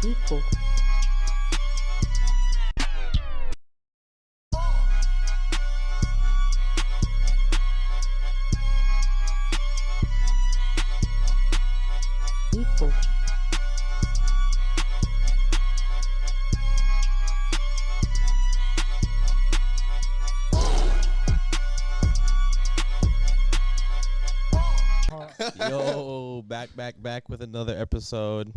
people. People. Yo, back with another episode.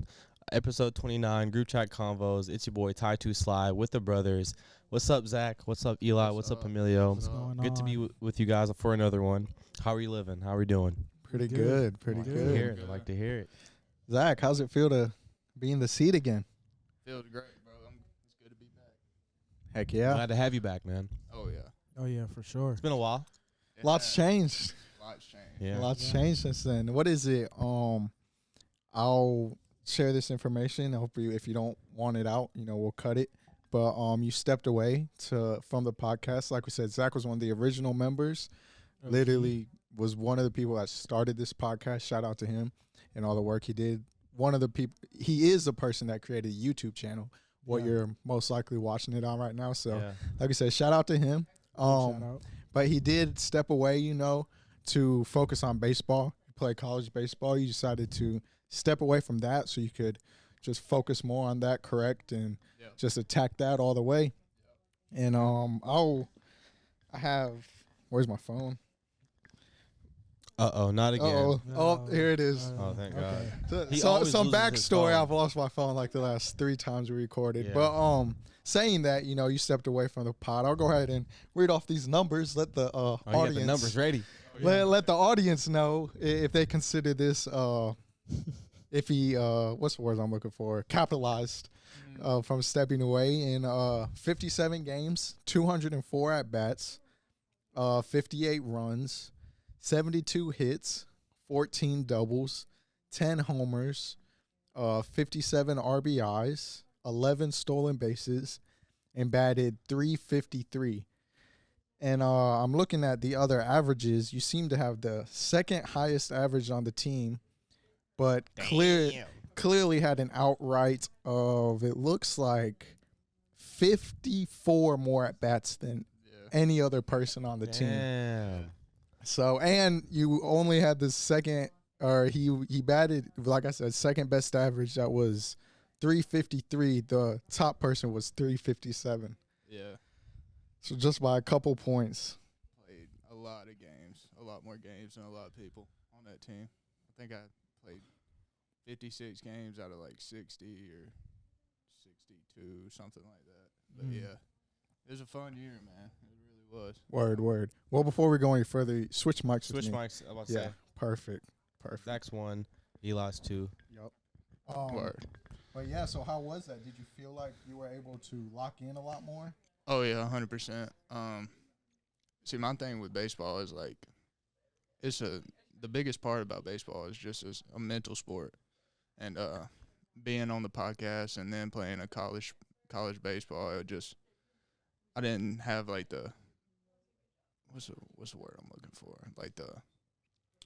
Episode 29, Group Chat Convos. It's your boy Ty 2 Sly with the brothers. What's up, Zack? What's up, Eli? What's up, Emilio? What's going Good to be with you guys for another one. How are you living? How are we doing? Pretty good. Pretty good. I'd like to hear it. Zach, how's it feel to be in the seat again? Feels great, bro. It's good to be back. Heck yeah. Glad to have you back, man. Oh, yeah. Oh, yeah, for sure. It's been a while. Lots changed. Lots changed. Yeah. Lots changed since then. What is it? I'll share this information. I hope if you don't want it out, we'll cut it. But you stepped away from the podcast. Like we said, Zach was one of the original members. Okay. Literally was one of the people that started this podcast. Shout out to him and all the work he did. One of the people, he is the person that created a YouTube channel, what you're most likely watching it on right now. So, like I said, shout out to him. Shout out. But he did step away, to focus on baseball. He played college baseball. You decided to step away from that so you could just focus more on that, correct, and just attack that all the way. And where's my phone? Not again. Uh-oh. No. Oh, here it is. Oh, thank Okay. God. He So, always some loses his phone. backstory. I've lost my phone like the last 3 times we recorded. Yeah. But saying that, you stepped away from the pod, I'll go ahead and read off these numbers. Let the Oh, you got audience the numbers ready. let the audience know if they consider this if he what's the word I'm looking for, capitalized from stepping away in 57 games, 204 at bats, 58 runs, 72 hits, 14 doubles, 10 homers, 57 RBIs, 11 stolen bases, and batted .353. And I'm looking at the other averages. You seem to have the second highest average on the team, but clearly had an outright of, it looks like, 54 more at bats than any other person on the team. So, and you only had the second, or he batted, like I said, second best average. That was .353. The top person was .357. Yeah. So just by a couple points. Played a lot of games, a lot more games than a lot of people on that team. I think I played 56 games out of like 60 or 62, something like that. But yeah, it was a fun year, man. It really was. Word. Well, before we go any further, switch mics with Switch me. mics. I was about to Yeah, say. perfect. Zach's 1, Eli's 2. Yep. Word. But yeah, so how was that? Did you feel like you were able to lock in a lot more? Oh, yeah, 100%. See, my thing with baseball is, like, the biggest part about baseball is just as a mental sport. And being on the podcast and then playing a college baseball, I didn't have, like, what's the word I'm looking for? Like, the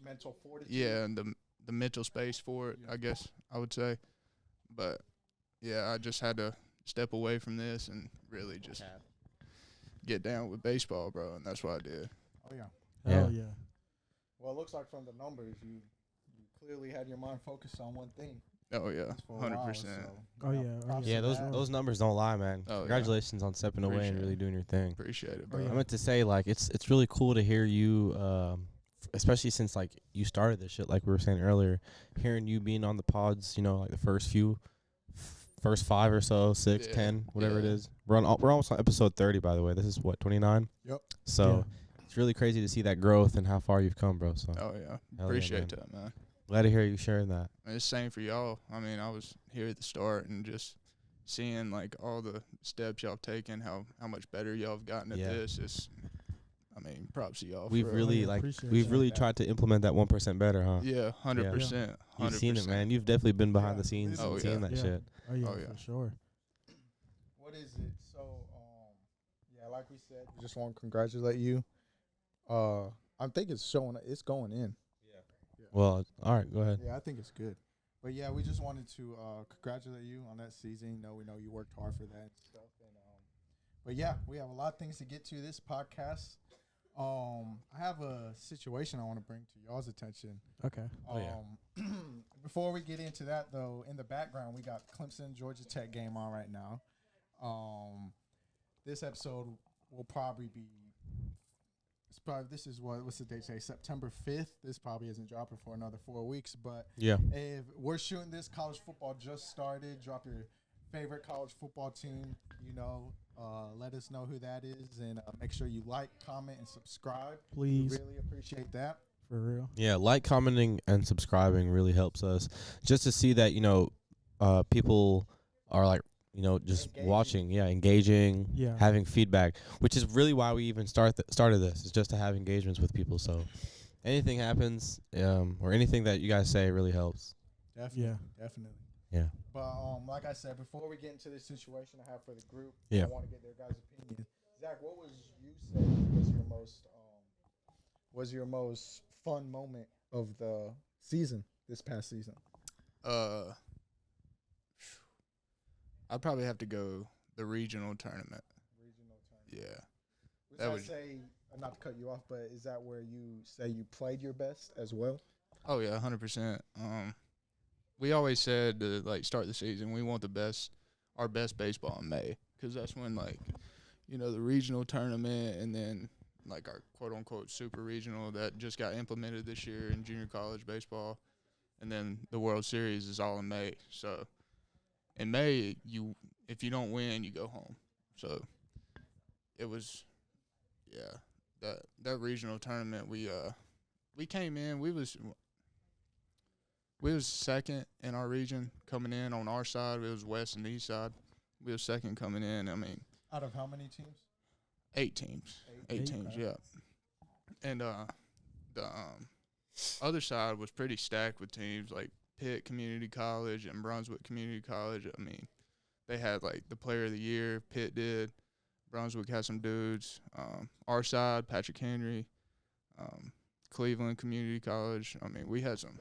Mental fortitude? yeah, and the mental space for it, I guess I would say. But, yeah, I just had to step away from this and really just get down with baseball, bro, and that's what I did. Oh, yeah. Yeah. Oh, yeah. Well, it looks like from the numbers, you clearly had your mind focused on one thing. Oh, yeah, for a while, 100%. so, Oh, yeah. props Yeah, to those that. those numbers don't lie, man. Oh, yeah. Congratulations on stepping away and Appreciate really it. doing your thing. Appreciate it, Oh, bro. yeah. I meant to say, like, it's really cool to hear you, especially since, like, you started this shit, like we were saying earlier, hearing you being on the pods, like the first 5 or so, 6, Yeah. 10, whatever it Yeah. is. We're almost on episode 30, by the way. This is what, 29? Yep. So it's really crazy to see that growth and how far you've come, bro. So Oh, yeah. yeah, Appreciate man. that, man. Glad to hear you sharing that. And it's the same for y'all. I mean, I was here at the start and just seeing, like, all the steps y'all have taken, how much better y'all have gotten at Yeah. this. Props to y'all. We've for really, yeah, like, appreciate we've that. really tried to implement that 1% better, huh? Yeah, 100%. 100%. You've seen it, man. You've definitely been behind Yeah. the scenes Oh, and yeah. seen that Yeah. shit. Oh, yeah, Oh, yeah. for sure. What is it? So, like we said, we just want to congratulate you. I think it's going in. Well, all right, go ahead. Yeah, I think it's good. But yeah, we just wanted to congratulate you on that season. We know you worked hard for that and stuff. And but yeah, we have a lot of things to get to this podcast. I have a situation I want to bring to y'all's attention. Okay. Before we get into that, though, in the background, we got Clemson Georgia Tech game on right now. This episode will probably be. This is what's the date say? September 5th. This probably isn't dropping for another 4 weeks, but Yeah. if we're shooting this, college football just started. Drop your favorite college football team. Let us know who that is, and make sure you like, comment, and subscribe. Please. We really appreciate that. For real. Yeah, like, commenting, and subscribing really helps us. Just to see that, people are like, just Engaging. watching, engaging, Yeah. having feedback, which is really why we even started this, is just to have engagements with people. So anything happens, or anything that you guys say really helps. Definitely. Yeah. But like I said, before we get into this situation I have for the group, Yeah. I want to get their guys' opinion. Zach, what was you say was your most fun moment of the season, this past season? I'd probably have to go the regional tournament. Regional tournament. Yeah. Would That I was- say, not to cut you off, but is that where you say you played your best as well? Oh yeah, 100%. We always said to start the season, we want our best baseball in May, because that's when the regional tournament and then our quote unquote super regional that just got implemented this year in junior college baseball, and then the World Series is all in May. So in May, if you don't win, you go home. So it was, that regional tournament. We came in. We was second in our region coming in on our side. It was west and east side. We was second coming in. I mean, Out of how many teams? 8 teams. Eight teams, Okay. yeah. And the other side was pretty stacked with teams like Pitt Community College and Brunswick Community College. I mean, they had the player of the year. Pitt did. Brunswick had some dudes. Our side, Patrick Henry, Cleveland Community College. I mean, we had some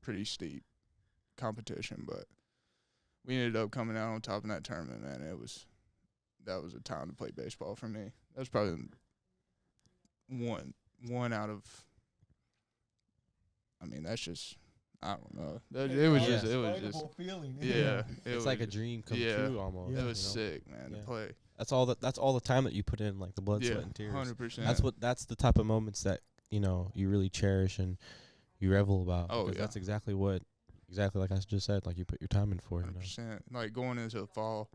pretty steep competition, but we ended up coming out on top in that tournament, man. That was a time to play baseball for me. That was probably one out of. I mean, that's just, I don't know. It was just Unexplainable feeling. yeah. It's like a dream come true almost. It was you know? sick, man, Yeah. to play. That's all the time that you put in, like the blood, Yeah, sweat, and tears. 100%. That's the type of moments that you really cherish and you revel about. Oh, because yeah. that's exactly like I just said. Like you put your time in for. 100%. Like going into the fall,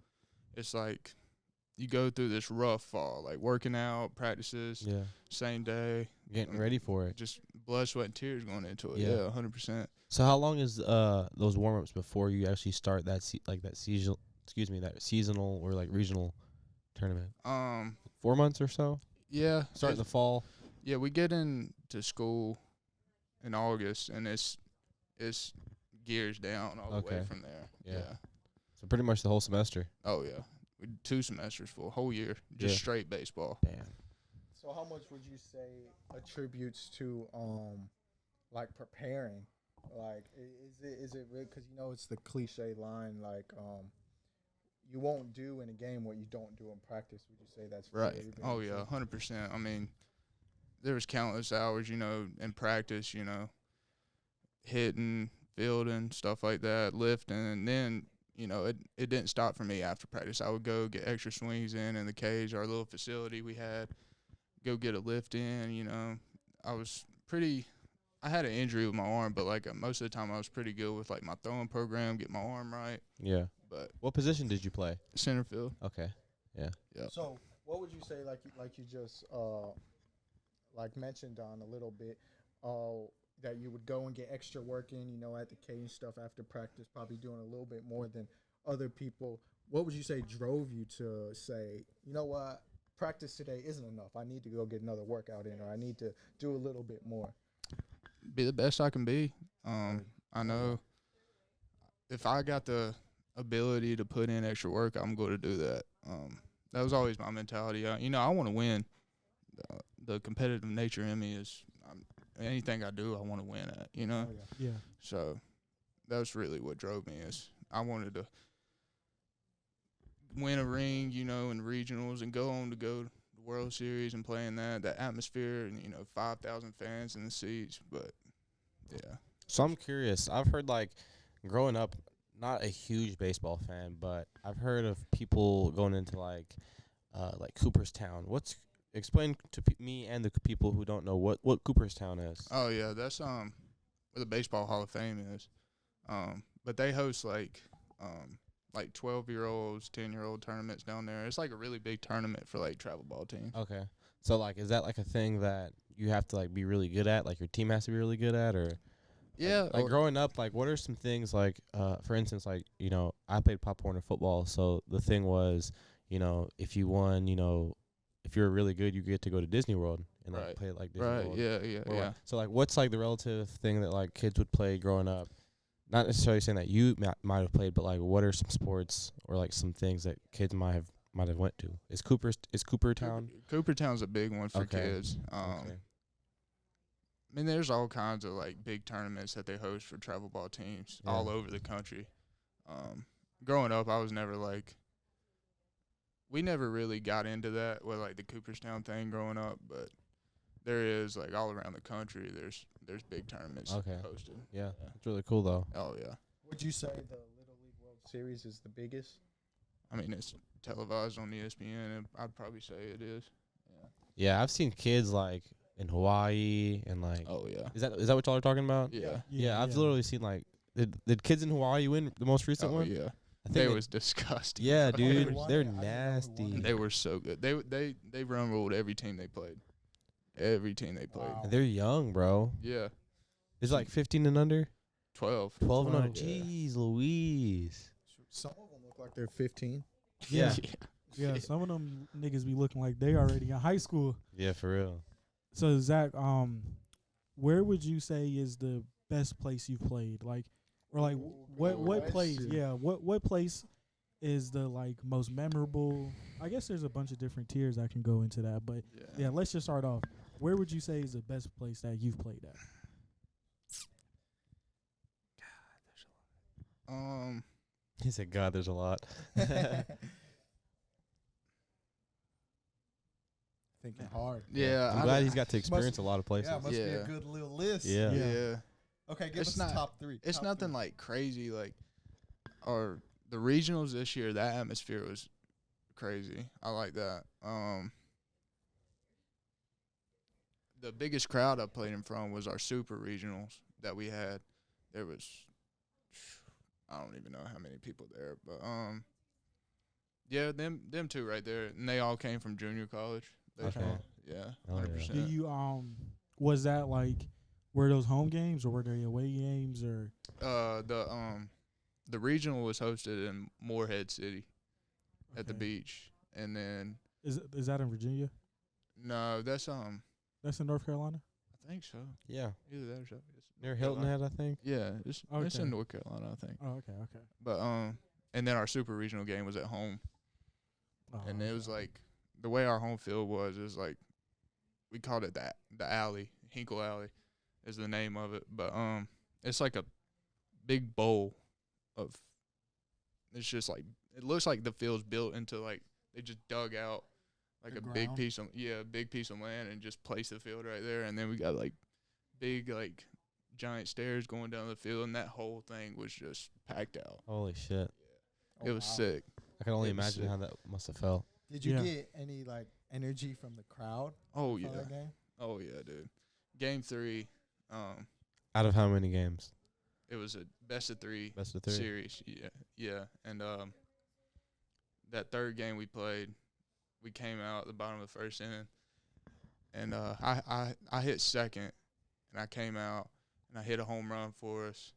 it's like you go through this rough fall, like working out, practices, Yeah, same day, getting ready for it. just blood, sweat, and tears going into it. Yeah. Yeah, 100%. So how long is those warm ups before you actually start that seasonal? That seasonal or regional tournament. 4 months or so. Yeah, Start in the fall. yeah, we get into school in August, and it's gears down all the way Okay. from there. Yeah. Yeah. So pretty much the whole semester. Oh yeah. We did 2 semesters for a whole year, just Yeah. straight baseball. Damn. So how much would you say attributes to preparing? Is it really, because it's the cliche line you won't do in a game what you don't do in practice? Would you say that's Right. really Oh true? yeah, 100%. I mean, there was countless hours, in practice, hitting, fielding, stuff like that, lifting, and then it didn't stop for me after practice. I would go get extra swings in the cage, our little facility we had, go get a lift in. I had an injury with my arm, but most of the time I was pretty good with my throwing program, get my arm right. Yeah. But What position did you play? center field. Okay. Yeah. So what would you say, like you just mentioned on a little bit, that you would go and get extra work in, at the cage and stuff after practice, probably doing a little bit more than other people. What would you say drove you to say, you know what, practice today isn't enough. I need to go get another workout in, or I need to do a little bit more. Be the best I can be. I know if I got the ability to put in extra work, I'm going to do that. That was always my mentality. I want to win. The competitive nature in me is anything I do, I want to win at. Yeah. So that's really what drove me. Is I wanted to win a ring, you know, in regionals and go on to go to the World Series and play in that atmosphere and, you know, 5,000 fans in the seats. But, yeah. So I'm curious. I've heard like growing up, not a huge baseball fan, but I've heard of people going into like Cooperstown. Explain to me and the people who don't know what Cooperstown is. Oh, yeah, that's where the Baseball Hall of Fame is. But they host like 12-year-olds, 10-year-old tournaments down there. It's like a really big tournament for like travel ball teams. Okay. So like, is that like a thing that you have to like be really good at? Like your team has to be really good at, or Yeah. like growing up, like what are some things like for instance, like, you know, I played Pop Warner football, so the thing was, you know, if you won, you know, if you're really good, you get to go to Disney World and like play like Disney Right. World. Yeah. Or, Yeah. like, so like, what's like the relative thing that like kids would play growing up? Not necessarily saying that you might have played, but like, what are some sports or like some things that kids might have went to? Is Coopertown? Coopertown's a big one for Okay. kids. Okay. I mean, there's all kinds of like big tournaments that they host for travel ball teams all over the country. Growing up, I was never like, we never really got into that with like the Cooperstown thing growing up, but there is like all around the country. There's big tournaments hosted. Yeah, it's really cool though. Oh yeah. Would you say the Little League World Series is the biggest? I mean, it's televised on ESPN, and I'd probably say it is. Yeah, I've seen kids like in Hawaii and like. Oh yeah. Is that what y'all are talking about? Yeah. Yeah, I've literally seen like did kids in Hawaii win the most recent one? Yeah. I think They was disgusting. Yeah, bro. dude, won they're it. I didn't know who nasty. won it. They were so good. They run ruled every team they played. Every team they played. Wow. And they're young, bro. Yeah. It's like 15 and under, 12. 12 and under. 12, yeah. Jeez, Louise. Some of them look like they're 15. Yeah. Yeah, some of them niggas be looking like they already in high school. Yeah, for real. So Zach, where would you say is the best place you've played? Like, or like what place? question. Yeah, what place is the like most memorable? I guess there's a bunch of different tiers I can go into that, but yeah, let's just start off. Where would you say is the best place that you've played at? He said, God, there's a lot. Thinking hard. Yeah. I'm glad he's got to experience a lot of places. Yeah, must be Yeah. a good little list. Yeah. Yeah. Okay, give It's us not- the top three. It's Top nothing three. like crazy, like, or the regionals this year. That atmosphere was crazy. I like that. The biggest crowd I played in front was our super regionals that we had. There was, I don't even know how many people there, but yeah, them two right there, and they all came from junior college. Okay. Yeah, Oh, yeah. 100%. Do you was that like were those home games or were they away games or? The regional was hosted in Morehead City at the Okay. beach, and then Is that in Virginia? no, that's That's in North Carolina. I think so. Yeah. Either that or so. It's Near North Hilton Carolina. Head, I think. Yeah, it's Okay. in North Carolina, I think. Oh, okay. But and then our super regional game was at home, and it was like the way our home field was is like we called it the alley, Hinkle Alley, is the name of it. But it's like a big bowl of. It's just like it looks like the field's built into like they just dug out like The a big ground? piece of big piece of land and just placed the field right there, and then we got like big like giant stairs going down the field, and that whole thing was just packed out. Holy shit. It was sick. I can only It was imagine sick. how that must have felt. Did you Yeah. get any like energy from the crowd Oh for yeah. that game? Oh yeah, dude. Game 3, Out of how many games? it was a best of 3 Best of 3. series. Yeah. And that third game we played, we came out at the bottom of the first inning, and I hit second, and I came out and I hit a home run for us,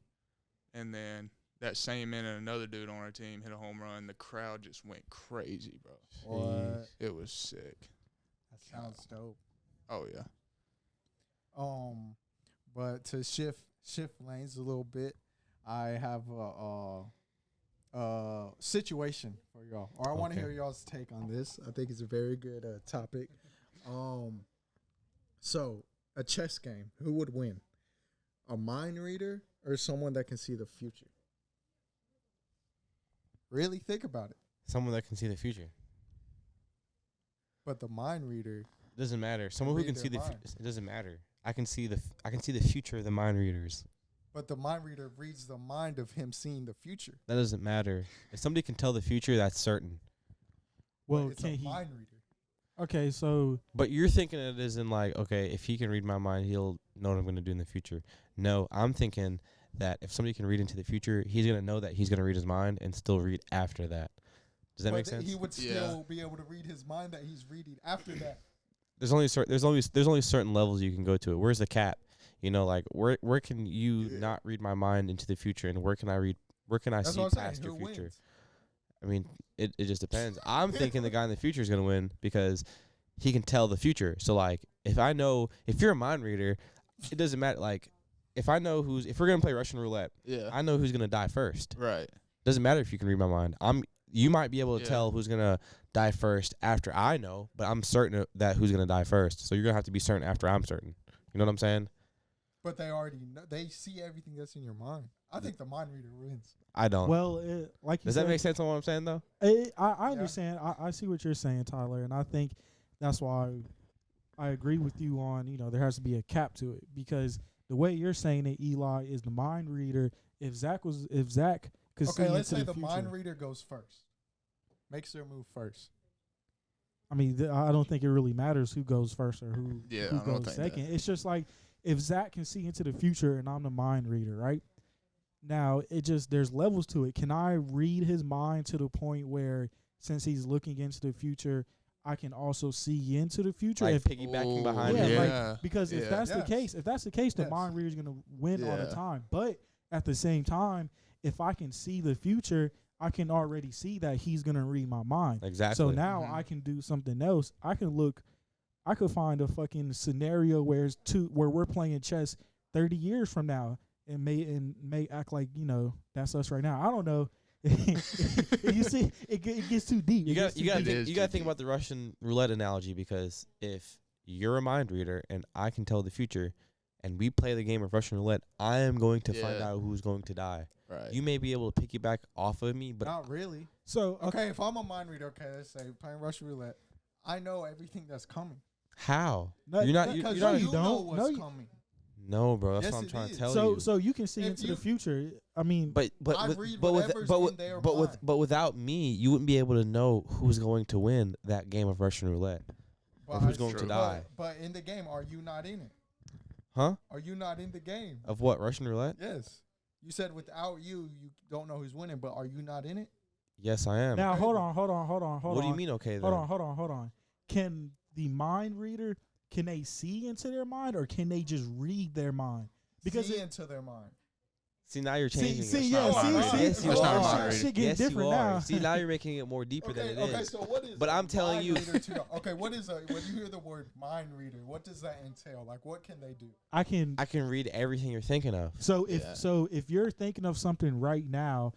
and then that same inning another dude on our team hit a home run. The crowd just went crazy, bro. What? It was sick. That sounds dope. Oh yeah. But to shift lanes a little bit, I have a situation for y'all, or I want to Okay. hear y'all's take on this. I think it's a very good topic. So a chess game, who would win? a mind reader or someone that can see the future? Really think about it. Someone that can see the future. But the mind reader, Doesn't matter. Someone who read can see their the. mind. It doesn't matter. I can see the future of the mind readers. but the mind reader reads the mind of him seeing the future. That doesn't matter. If somebody can tell the future, that's certain. Well, But it's can a he? mind reader. Okay, so But you're thinking it as in like, okay, if he can read my mind, he'll know what I'm going to do in the future. No, I'm thinking that if somebody can read into the future, he's going to know that he's going to read his mind and still read after that. Does that But make sense? He would still be able to read his mind that he's reading after that. There's only certain levels you can go to it. Where's the cap? You know, like where can you not read my mind into the future, and where can I That's see what I'm saying. past your Who future? wins? I mean, it just depends. I'm thinking the guy in the future is going to win because he can tell the future. So like, if you're a mind reader, it doesn't matter. Like, if we're going to play Russian roulette, I know who's going to die first. Right. Doesn't matter if you can read my mind. You might be able to tell who's going to die first after I know, but I'm certain that who's going to die first. So you're going to have to be certain after I'm certain. You know what I'm saying? But they already know. They see everything that's in your mind. I think the mind reader wins. I don't. well, like you Does said, that make sense on what I'm saying, though? I understand. I see what you're saying, Tyler, and I think that's why I agree with you on, there has to be a cap to it, because the way you're saying it, Eli, is the mind reader. If Zach could see Okay, let's into say the future, mind reader goes first. Makes their move first. I mean, I don't think it really matters who goes first or who I don't goes think second. that. It's just like if Zach can see into the future and I'm the mind reader, right? Now, there's levels to it. Can I read his mind to the point where, since he's looking into the future, I can also see into the future? Like piggybacking behind yeah, him. because if that's the case, the Yes. mind reader's gonna win all the Yeah. time. But at the same time, if I can see the future, I can already see that he's gonna read my mind. Exactly. So now I can do something else. I could find a fucking scenario where we're playing chess 30 years from now and may act like, that's us right now. I don't know. You see, it gets too deep. You got to deep. think about the Russian roulette analogy, because if you're a mind reader and I can tell the future, and we play the game of Russian roulette, I am going to find out who's going to die. Right. You may be able to piggyback off of me, but Not really. So Okay, if I'm a mind reader, okay, let's say playing Russian roulette, I know everything that's coming. how? No, You're not. Because no, You're not. you you don't. know what's No, you- coming. No, bro. That's Yes, what I'm it trying to is. tell you. so you can see If into you- the future. I mean, But I with- read but with whatever's but in with their but with mind. but without me, you wouldn't be able to know who's going to win that game of Russian roulette, or who's going to True. die. But in the game, are you not in it? Huh? Are you not in the game? Of what, Russian roulette? Yes. You said without you don't know who's winning, but are you not in it? Yes, I am. now Okay. hold on. What do you mean? Okay, then. Hold on. Can the mind reader, can they see into their mind, or can they just read their mind? Because See it- into their mind. See, now you're changing see, it. yeah, not mind see, reading. Yes, you That's not are. mind reading. Shit getting Yes, you different are. now. See, now you're making it more deeper than it is. Okay, so what is But a I'm telling mind you- reader to you? Okay, what is when you hear the word mind reader, what does that entail? Like, what can they do? I can. I can read everything you're thinking of. So Yeah. if you're thinking of something right now,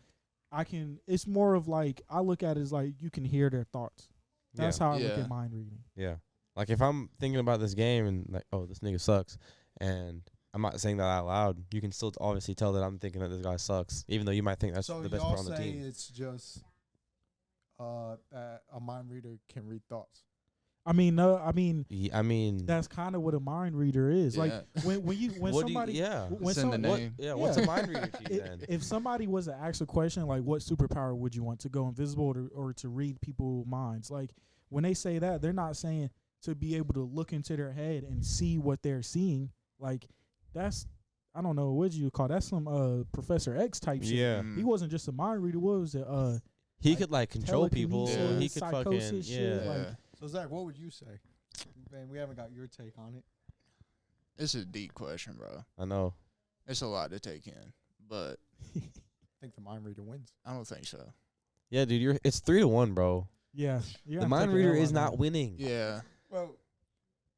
I can. It's more of like, I look at it as like you can hear their thoughts. That's how I look Yeah. at mind reading. Yeah. Like if I'm thinking about this game and like, oh, this nigga sucks, and I'm not saying that out loud, you can still obviously tell that I'm thinking that this guy sucks, even though you might think that's So the best y'all player on the say team. it's just that a mind reader can read thoughts. I mean, no. I mean, I mean, that's kind of what a mind reader is. Like Yeah. when what somebody do you, yeah. when It's in the some- name. What's Yeah. a mind reader to you then? if somebody was to ask a question like, what superpower would you want, to go invisible or to read people's minds? Like when they say that, they're not saying to be able to look into their head and see what they're seeing. Like that's, I don't know, what you call that's some Professor X type shit. Yeah. Mm. He wasn't just a mind reader. What was it? He like could like control people. telekinesis, He could fucking psychosis yeah. shit, Yeah. like- So Zach, what would you say? Man, we haven't got your take on it. It's a deep question, bro. I know. It's a lot to take in, but I think the mind reader wins. I don't think so. Yeah, dude, it's 3-1, bro. Yeah, The mind reader is not winning. Yeah. Well,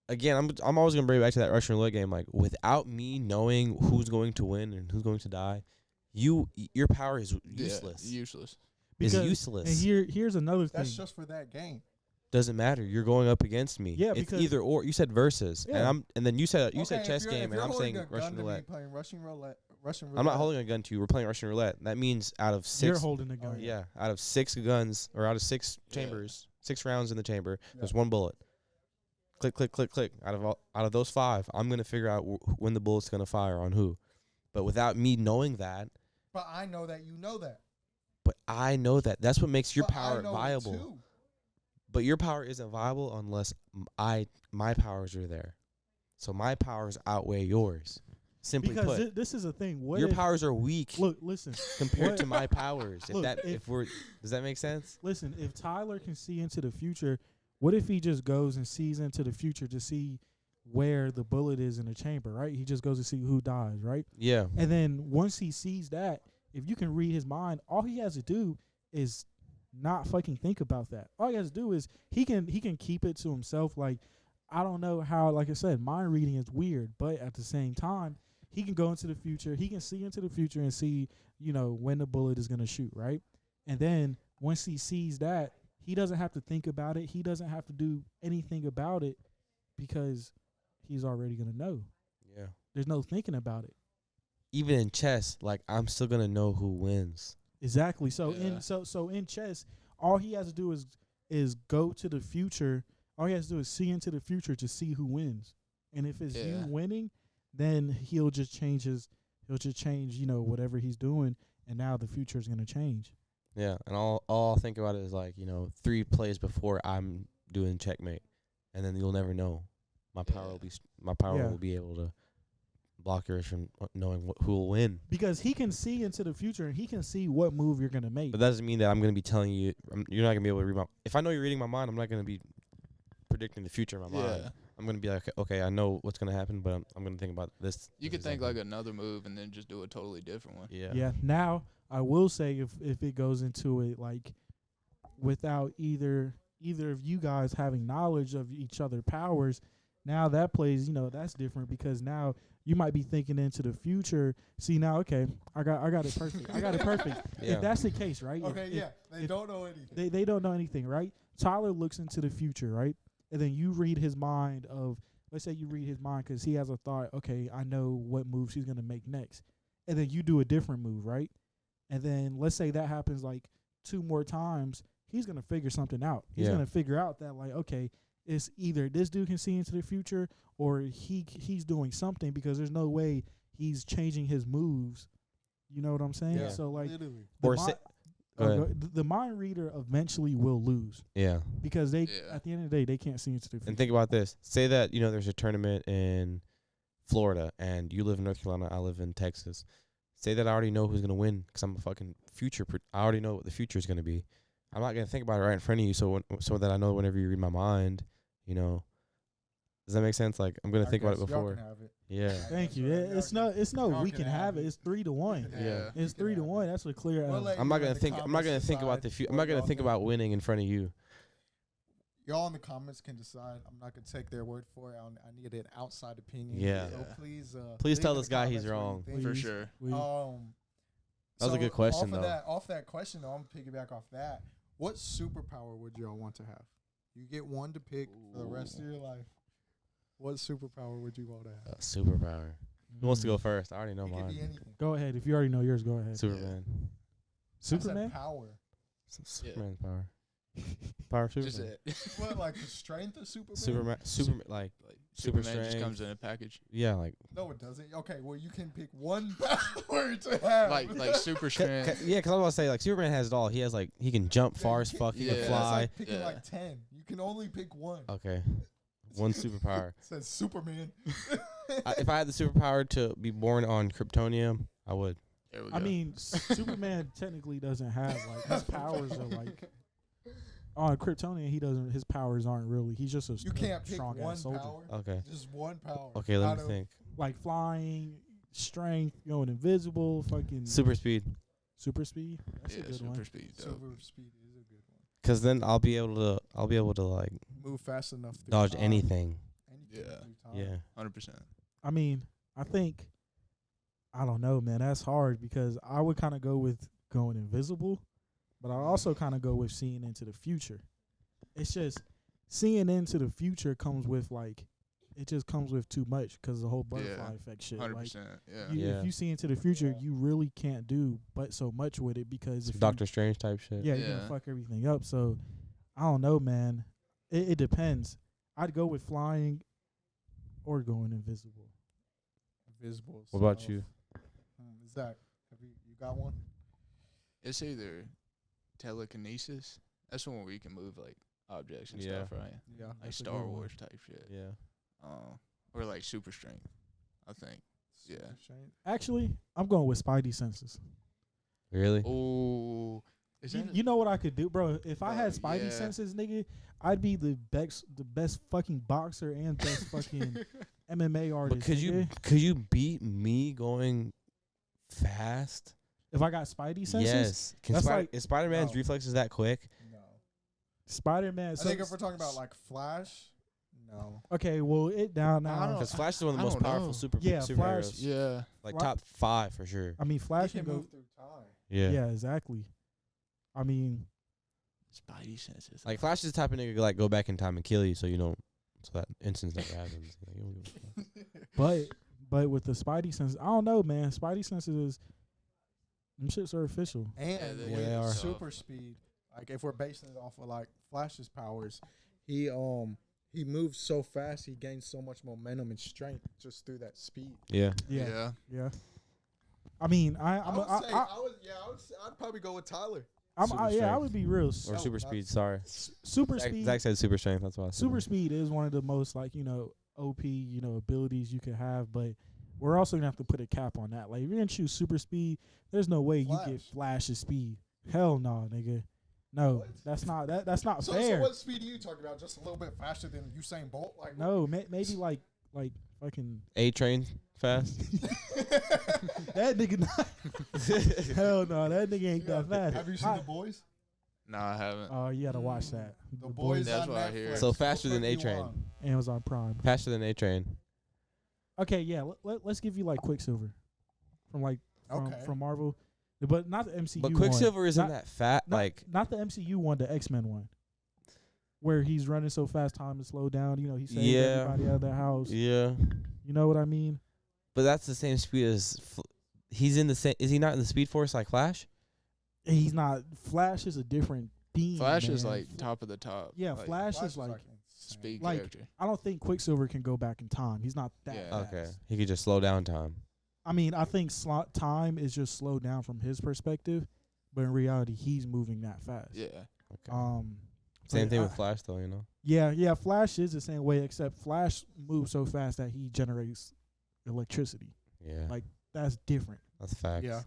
Again, I'm always gonna bring it back to that Russian roulette game. Like without me knowing who's going to win and who's going to die, your power is useless. Yeah, useless. Is because, useless. And here's another thing. that's just for that game. doesn't matter. You're going up against me. Yeah, it's because either or. You said versus, Yeah. and then you said Okay, chess if game, and you're I'm holding saying a gun Russian to me, roulette. playing Russian roulette. I'm not holding a gun to you. We're playing Russian roulette. That means out of you're 6, holding a gun. yeah, out of 6 guns or out of 6 Yeah. chambers, 6 rounds in the chamber, Yeah. there's 1 bullet. Click, click, click, click. Out of those 5, I'm gonna figure out when the bullet's gonna fire on who. But without me knowing that, But I know that you know that. but I know that. That's what makes your But I power know it viable. too. But your power isn't viable unless my powers are there. So my powers outweigh yours. Simply Because put, this is a thing. What your if, powers are weak Look, listen. compared what- to my powers. Look, Does that make sense? Listen, if Tyler can see into the future, what if he just goes and sees into the future to see where the bullet is in the chamber, right? He just goes to see who dies, right? Yeah. And then once he sees that, if you can read his mind, all he has to do is not fucking think about that. All he has to do is he can keep it to himself. Like, I don't know how, like I said, mind reading is weird, but at the same time, he can go into the future. He can see into the future and see, when the bullet is gonna shoot, right? And then once he sees that, he doesn't have to think about it. He doesn't have to do anything about it because he's already gonna know. Yeah. There's no thinking about it. Even in chess, like I'm still gonna know who wins. Exactly. So Yeah. in chess, all he has to do is go to the future. All he has to do is see into the future to see who wins. And if it's you Yeah. winning, then he'll just change whatever he's doing, and now the future is gonna change. Yeah. And all I'll think about it is like 3 plays before I'm doing checkmate, and then you'll never know. My power Yeah. will be able to block yours from knowing who will win. Because he can see into the future and he can see what move you're gonna make. But that doesn't mean that I'm going to be telling you. You're not going to be able to read my. If I know you're reading my mind, I'm not going to be predicting the future in my mind. Yeah. I'm going to be like, okay, I know what's going to happen, but I'm going to think about this. You could think like another move and then just do a totally different one. Yeah. Yeah. Now I will say if it goes into it like without either of you guys having knowledge of each other powers, now that plays, that's different because now you might be thinking into the future. See now, okay, I got it perfect. I got it perfect. Yeah. If that's the case, right? Okay, if they don't know anything. they don't know anything, right? Tyler looks into the future, right? And then you read his mind of, let's say you read his mind because he has a thought, okay, I know what moves he's going to make next. And then you do a different move, right? And then let's say that happens like 2 more times, he's going to figure something out. He's Yeah. going to figure out that like, okay, it's either this dude can see into the future or he's doing something because there's no way he's changing his moves. You know what I'm saying? Yeah. So like Literally. the Or mi- say- go ahead. the mind reader eventually will lose Yeah. because they Yeah. at the end of the day they can't see into the future. And think about this. Say that, there's a tournament in Florida and you live in North Carolina, I live in Texas. Say that I already know who's going to win because I'm a fucking future. I already know what the future is going to be. I'm not going to think about it right in front of you so that I know whenever you read my mind, Does that make sense? Like, I'm going to think about it Y'all before. can have it. Yeah. Thank you. Y'all It's can- no y'all we can can have it. It's 3-1. Yeah. It's 3-1. That's a clear. We'll let I'm you not in going the to think. I'm not going to comments think about decide I'm not what going to y'all think about winning in front of you. Y'all in the comments can decide. I'm not gonna take their word for it. I need an outside opinion. Yeah. So Yeah. please, Please leave tell in the this guy he's comments what you wrong. think. For Please. sure. We- That was a good question, off though. Off that question, though, I'm gonna piggyback off that. What superpower would y'all want to have? You get one to pick for the rest of your life. What superpower would you want to have? Superpower. Who wants to go first? I already know It could be mine. anything. Go ahead. If you already know yours, go ahead. Superman. I Superman. said power. Superman's power. Power of Just Superman. it. What, like the strength of Superman? Superman, like, Like Super Superman just strength. comes in a package. yeah, like, No, it doesn't. Okay, well, you can pick one power to have. Like super strength. yeah, because I was about to say, like, Superman has it all. He has, like, he can jump far as fuck. He Yeah. can That's That's fly. like picking Yeah. like 10. You can only pick one. Okay. One superpower. It says Superman. If I had the superpower to be born on Kryptonia, I would. There we go. I mean, Superman technically doesn't have like his powers are like on Kryptonian. He doesn't. His powers aren't really. He's just a You can't pick strong one ass soldier. power. Okay. Just one power. Okay, let Out me of- think. Like flying, strength, going invisible, fucking Super speed. super speed. That's yeah, a good super one. speed. Dope. Super speed is a good one. Because then I'll be able to, like, Move fast enough to dodge anything. Yeah. Yeah. 100%. I mean, I think I don't know, man. That's hard because I would kind of go with going invisible, but I also kind of go with seeing into the future. It's just seeing into the future comes with like, it just comes with too much because the whole butterfly effect shit. 100%. Yeah. If you see into the future, you really can't do but so much with it because if Doctor Strange type shit. you're gonna fuck everything up. So I don't know, man. It depends. I'd go with flying or going invisible. Invisible. What about stuff. you? Zach, have you got one? It's either telekinesis. That's one where you can move like objects and Yeah. stuff, right? Yeah. Like That's a Star good one. Wars type shit. Yeah. Or like super strength, I think. Yeah. Actually, I'm going with Spidey senses. Really? Oh, is that You know what I could do, bro? If I had Bro, Spidey yeah. senses, nigga, I'd be the best fucking boxer and best fucking MMA artist. But could you beat me going fast? If I got Spidey senses, Yes. That's like- is Spider-Man's No. reflexes that quick? No. Spider-Man. I think if we're talking about like Flash, no. Okay, well, it down I now. don't know. Because Flash is one of the I most don't powerful know. superheroes. Flash- Yeah. Like Fla- top 5 for sure. I mean, Flash He can can go. move through time. Yeah, exactly. I mean, Spidey senses. Like Flash is the type of nigga to like go back in time and kill you, so that instance never happens. Like, you don't give a fuck. but with the Spidey senses, I don't know, man. Spidey senses, them shits are official. Yeah, And they with are. super speed, like if we're basing it off of like Flash's powers, he moves so fast, he gains so much momentum and strength just through that speed. Yeah. Yeah, yeah. I mean, I'd probably go with Tyler. I strength. would be real. Or Oh, super that's- speed, sorry. Super speed. Zach said super strength, that's why I said Super that. speed is one of the most like OP abilities you can have, but we're also gonna have to put a cap on that. Like if you're gonna choose super speed, there's no way you get Flash's speed. Hell no, nigga. No, What? that's not So fair. what speed are you talking about? Just a little bit faster than Usain Bolt? Like No, maybe like fucking A-train fast. that nigga. Not hell no, that nigga ain't that fast. Have you seen The Boys? No, I haven't. Oh, you gotta watch that. The Boys That's on what I Netflix. hear. So faster than Perfectly A-Train. Wrong. Amazon Prime. Faster than A-train. Okay, yeah. Let's give you like Quicksilver from Okay. from Marvel, but not the MCU. But one. Quicksilver isn't Not- that fat. Not the MCU one, the X-Men one, where he's running so fast, time to slow down. He saved Yeah. everybody out of their house. Yeah. You know what I mean? But that's the same speed as he's in the same. Is he not in the Speed Force like Flash? He's not. Flash is a different being. Flash is man. like top of the top. Yeah, like, Flash is like. insane. speed like- character. I don't think Quicksilver can go back in time. He's not that. Yeah. fast. Okay. He could just slow down time. I mean, I think time is just slowed down from his perspective, but in reality, he's moving that fast. Yeah. Okay. Same but thing I- with Flash, though. You know. Yeah. Flash is the same way, except Flash moves so fast that he generates electricity. Yeah. Like, That's different. That's facts. Yeah.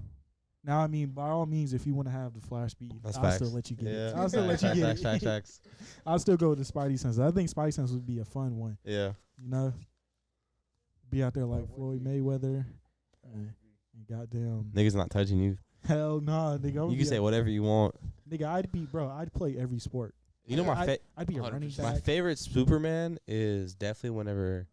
Now, I mean, by all means, if you want to have the Flash speed, That's I'll facts. still let you get it. Yeah. I'll still let you get it. Facts. I'll still go with the Spidey sense. I think Spidey sense would be a fun one. Yeah. You know, be out there like Floyd Mayweather. And goddamn, Niggas not touching you. hell nah, nigga. You can say whatever you want. Nigga, I'd play every sport. You know I'd be a running 100%. my back. favorite Superman is definitely whenever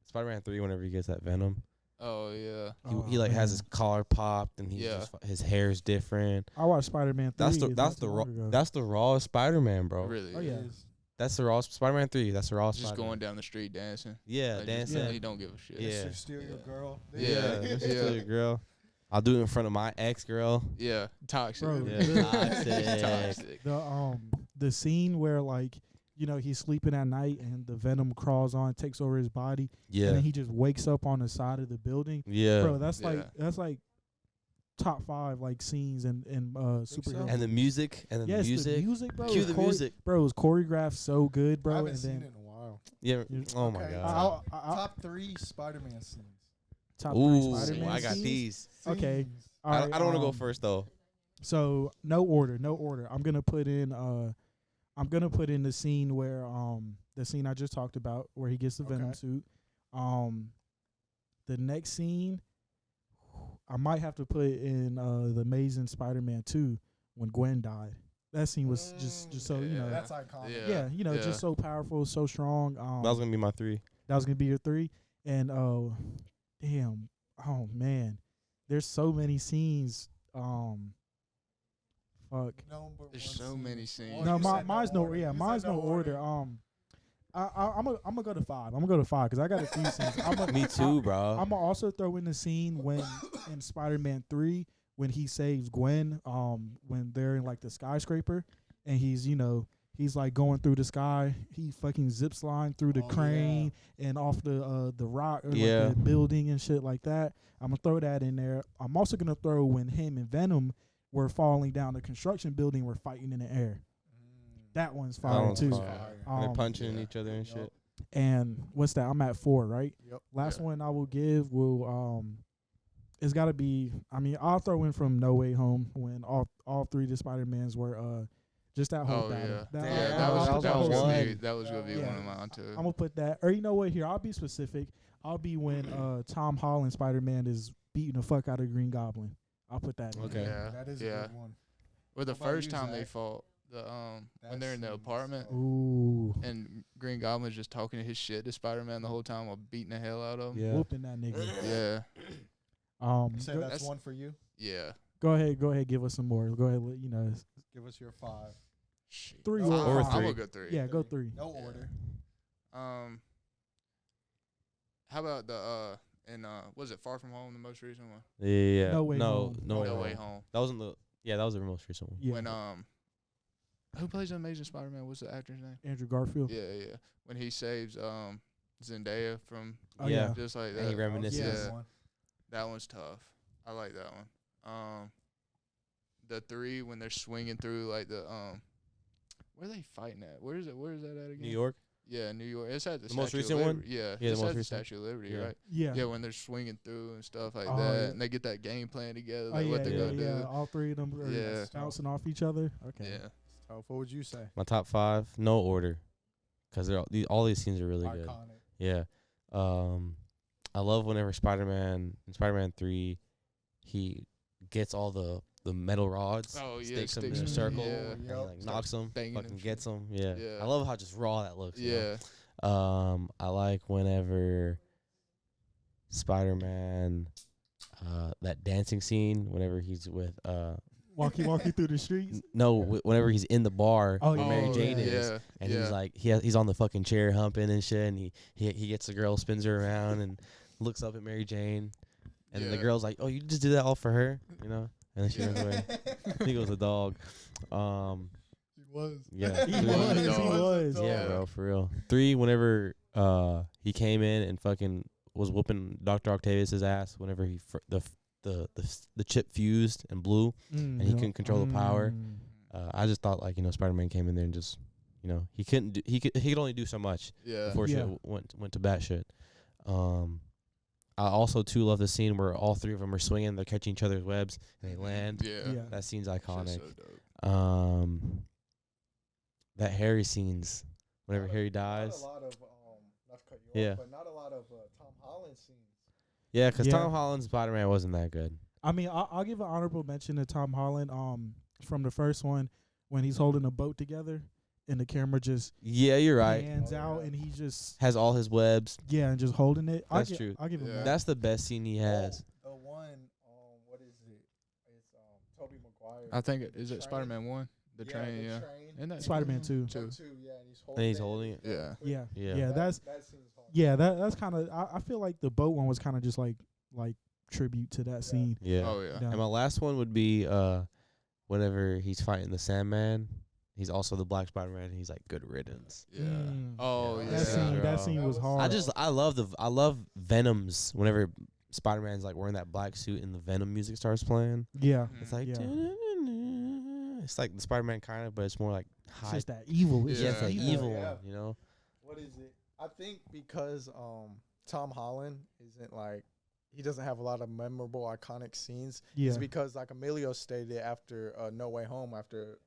Spider-Man 3, whenever he gets that Venom. Oh yeah. He like has his collar popped and Yeah. his hair's different. I watched Spider-Man 3. That's the not that's too the raw long ago. that's the raw Spider-Man, bro. It really. Oh, yeah. is. That's the raw Spider-Man 3. That's the raw Just Spider-Man. going down the street dancing. Yeah, Like, dancing. Yeah. He don't give a shit. Yeah. Mr. Steal Your Yeah. Girl. Yeah. Yeah, Yeah. your girl. I'll do it in front of my ex girl. Yeah. Toxic. Bro, Yeah, toxic. Toxic. The scene where like he's sleeping at night and the Venom crawls on, takes over his body, and Yeah, then he just wakes up on the side of the building. yeah. Bro, that's Yeah. like top 5 like scenes in superhero. And the music and yes, the the music, bro. Cue was the chore- music. bro. It was choreographed so good, I bro. haven't And seen then it in a while. Yeah. You- Oh my Okay, god. Top 3 Spider-Man scenes. top 3 Ooh, Spider-Man I got scenes? these. Okay. Scenes. All I right, don't want to go first though. So no order. I'm gonna put in the scene where the scene I just talked about where he gets the Venom Okay. suit. The next scene I might have to put in the Amazing Spider-Man 2 when Gwen died. That scene was just so Yeah. That's iconic. Yeah. yeah, just so powerful, so strong. That was gonna be my 3. That was gonna be your 3. And damn, oh man, there's so many scenes. Fuck. Number There's one so scene. many scenes. Oh, No, you said mine's no. order. Yeah, You mine's said no order. I'm gonna go to 5. I'm gonna go to 5 because I got a few scenes. Me too, bro. I'm gonna also throw in the scene when in Spider-Man 3 when he saves Gwen. When they're in like the skyscraper, and he's like going through the sky. He fucking zips line through the crane and off the rock or like the building and shit like that. I'm gonna throw that in there. I'm also gonna throw when him and Venom were falling down the construction building, were fighting in the air. That one's fire too. They're punching each other and shit. And what's that? I'm at 4, right? Yep. Last one I will give it's got to be. I mean, I'll throw in from No Way Home when all 3 of the Spider-Mans were just that whole battle. That was gonna be one of mine too. I'm gonna put that. Or you know what? Here, I'll be specific. I'll be when Tom Holland Spider-Man is beating the fuck out of Green Goblin. I'll put that in. Okay. Yeah. That is a good one. Well, the What about first you, time they Zack? fought, when they're in the apartment Ooh. and Green Goblin's just talking his shit to Spider-Man the whole time while beating the hell out of him. Yeah. Whooping that nigga. Yeah. You say Go, that's one for you? Yeah. go ahead. Give us some more. Go ahead. Give us your 5. 3 No, or or 5. I 3. will go 3. Yeah, go 3. No Yeah. order. How about the was it Far From Home, the most recent one? Yeah. No Way Home. No No way Way home. Home. That wasn't the. Yeah, that was the most recent one. Yeah. When who plays the Amazing Spider-Man? What's the actor's name? Andrew Garfield. Yeah. When he saves Zendaya from Oh, Yeah. yeah. just like And he that. reminisces. Yeah. That one's tough. I like that one. The 3 when they're swinging through like the where are they fighting at? Where is that at again? New York. Yeah, New York. It's at the most Statue of recent one? Liberty. Yeah, Yeah, the it's most at the recent. Statue of Liberty, Yeah. right? Yeah. Yeah, when they're swinging through and stuff like Oh, that, yeah. and they get that game plan together, Oh, like yeah, what they're yeah, gonna yeah. do. All 3 of them are Yeah. bouncing off each other. Okay. Yeah. So what would you say? My top 5, no order, because all these scenes are really good. Iconic. Yeah. I love whenever in Spider-Man 3, he gets all the metal rods, Oh, yeah, sticks them in a sticks them, circle, yeah. and he Yep. like knocks them, banging fucking and gets them. Yeah. Yeah. I love how just raw that looks. you know? Yeah. I like whenever Spider-Man, that dancing scene, whenever he's with Walking through the streets. whenever he's in the bar Oh, where yeah. Mary Jane yeah. is, Yeah. and yeah. he's like he's on the fucking chair humping and shit, and he gets the girl, spins her around, and looks up at Mary Jane, and then the Yeah. girl's like, "Oh, you just did that all for her," you know? And then she runs away. I think it was a dog. He was. Yeah, He Three- was. He He was. Yeah, bro, for real. 3, whenever he came in and fucking was whooping Dr. Octavius's ass. Whenever he the chip fused and blew, and he couldn't control the power. I just thought Spider-Man came in there and just he could only do so much Yeah. before Yeah. shit went to bat shit. I also too love the scene where all 3 of them are swinging, they're catching each other's webs, and they land. Yeah. Yeah. That scene's Shit's iconic. so dope. That Harry scenes, whenever Harry Not dies. a lot of not to cut you Yeah. off, but not a lot of Tom Holland scenes. Yeah, because Yeah. Tom Holland's Spider-Man wasn't that good. I mean, I'll give an honorable mention to Tom Holland. From the first one when he's holding a boat together and the camera just Yeah, you're right. pans Oh, out yeah. and he just Has all his webs. and just holding it. That's true. I'll give him Yeah. that. That's the best scene he has. The one, what is it? It's Tobey Maguire. I think The is it train. Spider-Man 1? The train, yeah. Train. Isn't that Spider-Man 2. Two. Yeah, and he's And he's holding it. Yeah. Yeah. Yeah. Yeah, that's that scene's hard. that's kind of I feel like the boat one was kind of just like tribute to that scene. Yeah. Oh yeah. Yeah. And my last one would be whenever he's fighting the Sandman. He's also the Black Spider-Man. And he's like, good riddance. Yeah. Mm. Oh Yeah. yeah. That scene bro. was hard. I love Venom's whenever Spider-Man's like wearing that black suit and the Venom music starts playing. Yeah. It's like Yeah. it's like the Spider-Man kind of, but it's more like It's high. just that evil. It's Yeah, just it's like Yeah. evil Yeah. one, you know? What is it? I think because Tom Holland isn't like he doesn't have a lot of memorable iconic scenes. Yeah. It's because like Emilio stated after No Way Home, after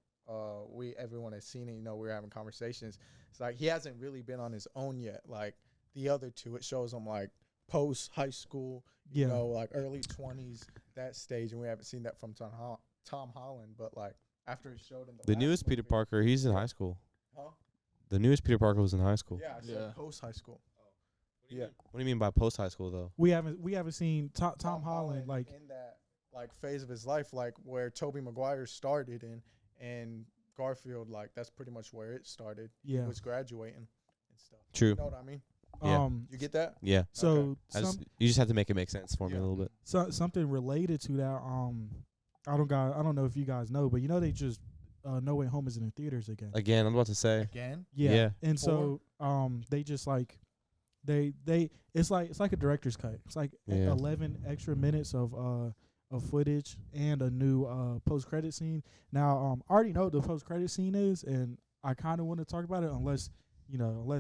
everyone has seen it, we were having conversations. It's like he hasn't really been on his own yet. Like the other two, it shows him like post high school, Yeah. like early 20s, that stage, and we haven't seen that from Tom Holland. But like after he showed in The last newest Peter movie- Parker, he's in high school. Huh? The newest Peter Parker was in high school. Yeah, I said Yeah. post high school. Yeah. What do you mean by post high school though? We haven't seen Tom Holland like in that like phase of his life, like where Tobey Maguire started and Garfield, like that's pretty much where it started. yeah. He was graduating and stuff. True. You know what I mean? Yeah. You get that? Yeah. So You just have to make it make sense for me a little bit. something related to that. I don't know if you guys know, but they just No Way Home is in the theaters again. Again, I'm about to say. Again? Yeah. And so they just like they it's like a director's cut. It's like 11 extra minutes of footage and a new post credit scene. Now I already know what the post credit scene is, and I kind of want to talk about it unless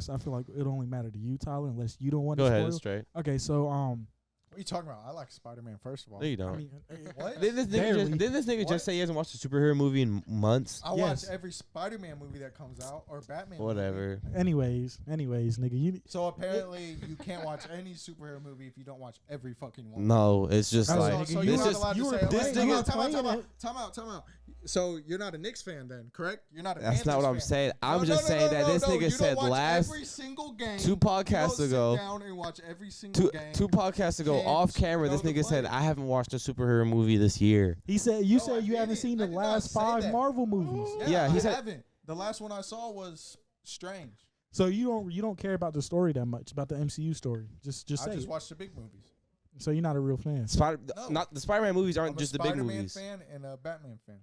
I feel like it only matter to you, Tyler, unless you don't want to Go spoil. ahead, straight. Okay, so What are you talking about? I like Spider-Man, first of all. No, you don't. I mean, What? Didn't this nigga just say he hasn't watched a superhero movie in months? I watch every Spider-Man movie that comes out, or Batman movie. Whatever. anyways, nigga, So apparently you can't watch any superhero movie if you don't watch every fucking one. No, it's just Oh, like so you're this not is allowed to you say, were this playing- nigga- time out. So you're not a Knicks fan then, correct? You're not a that's not Panthers what I'm fan. saying. I'm No, just saying that this nigga you said don't watch last every single game. 2 podcasts you ago. don't sit down and watch every single game. Two podcasts ago, Can't off camera, go this to nigga said, play. "I haven't watched a superhero movie this year." He said No, I said you haven't didn't. seen I the did not last say 5 that. Marvel movies. Yeah, he I said- haven't. The last one I saw was Strange. So you don't care about the story that much, about the MCU story. Just I say just it. watched the big movies. So you're not a real fan. No. Not the Spider-Man movies aren't I'm a just the big Spider-Man movies. fan and a Batman fan.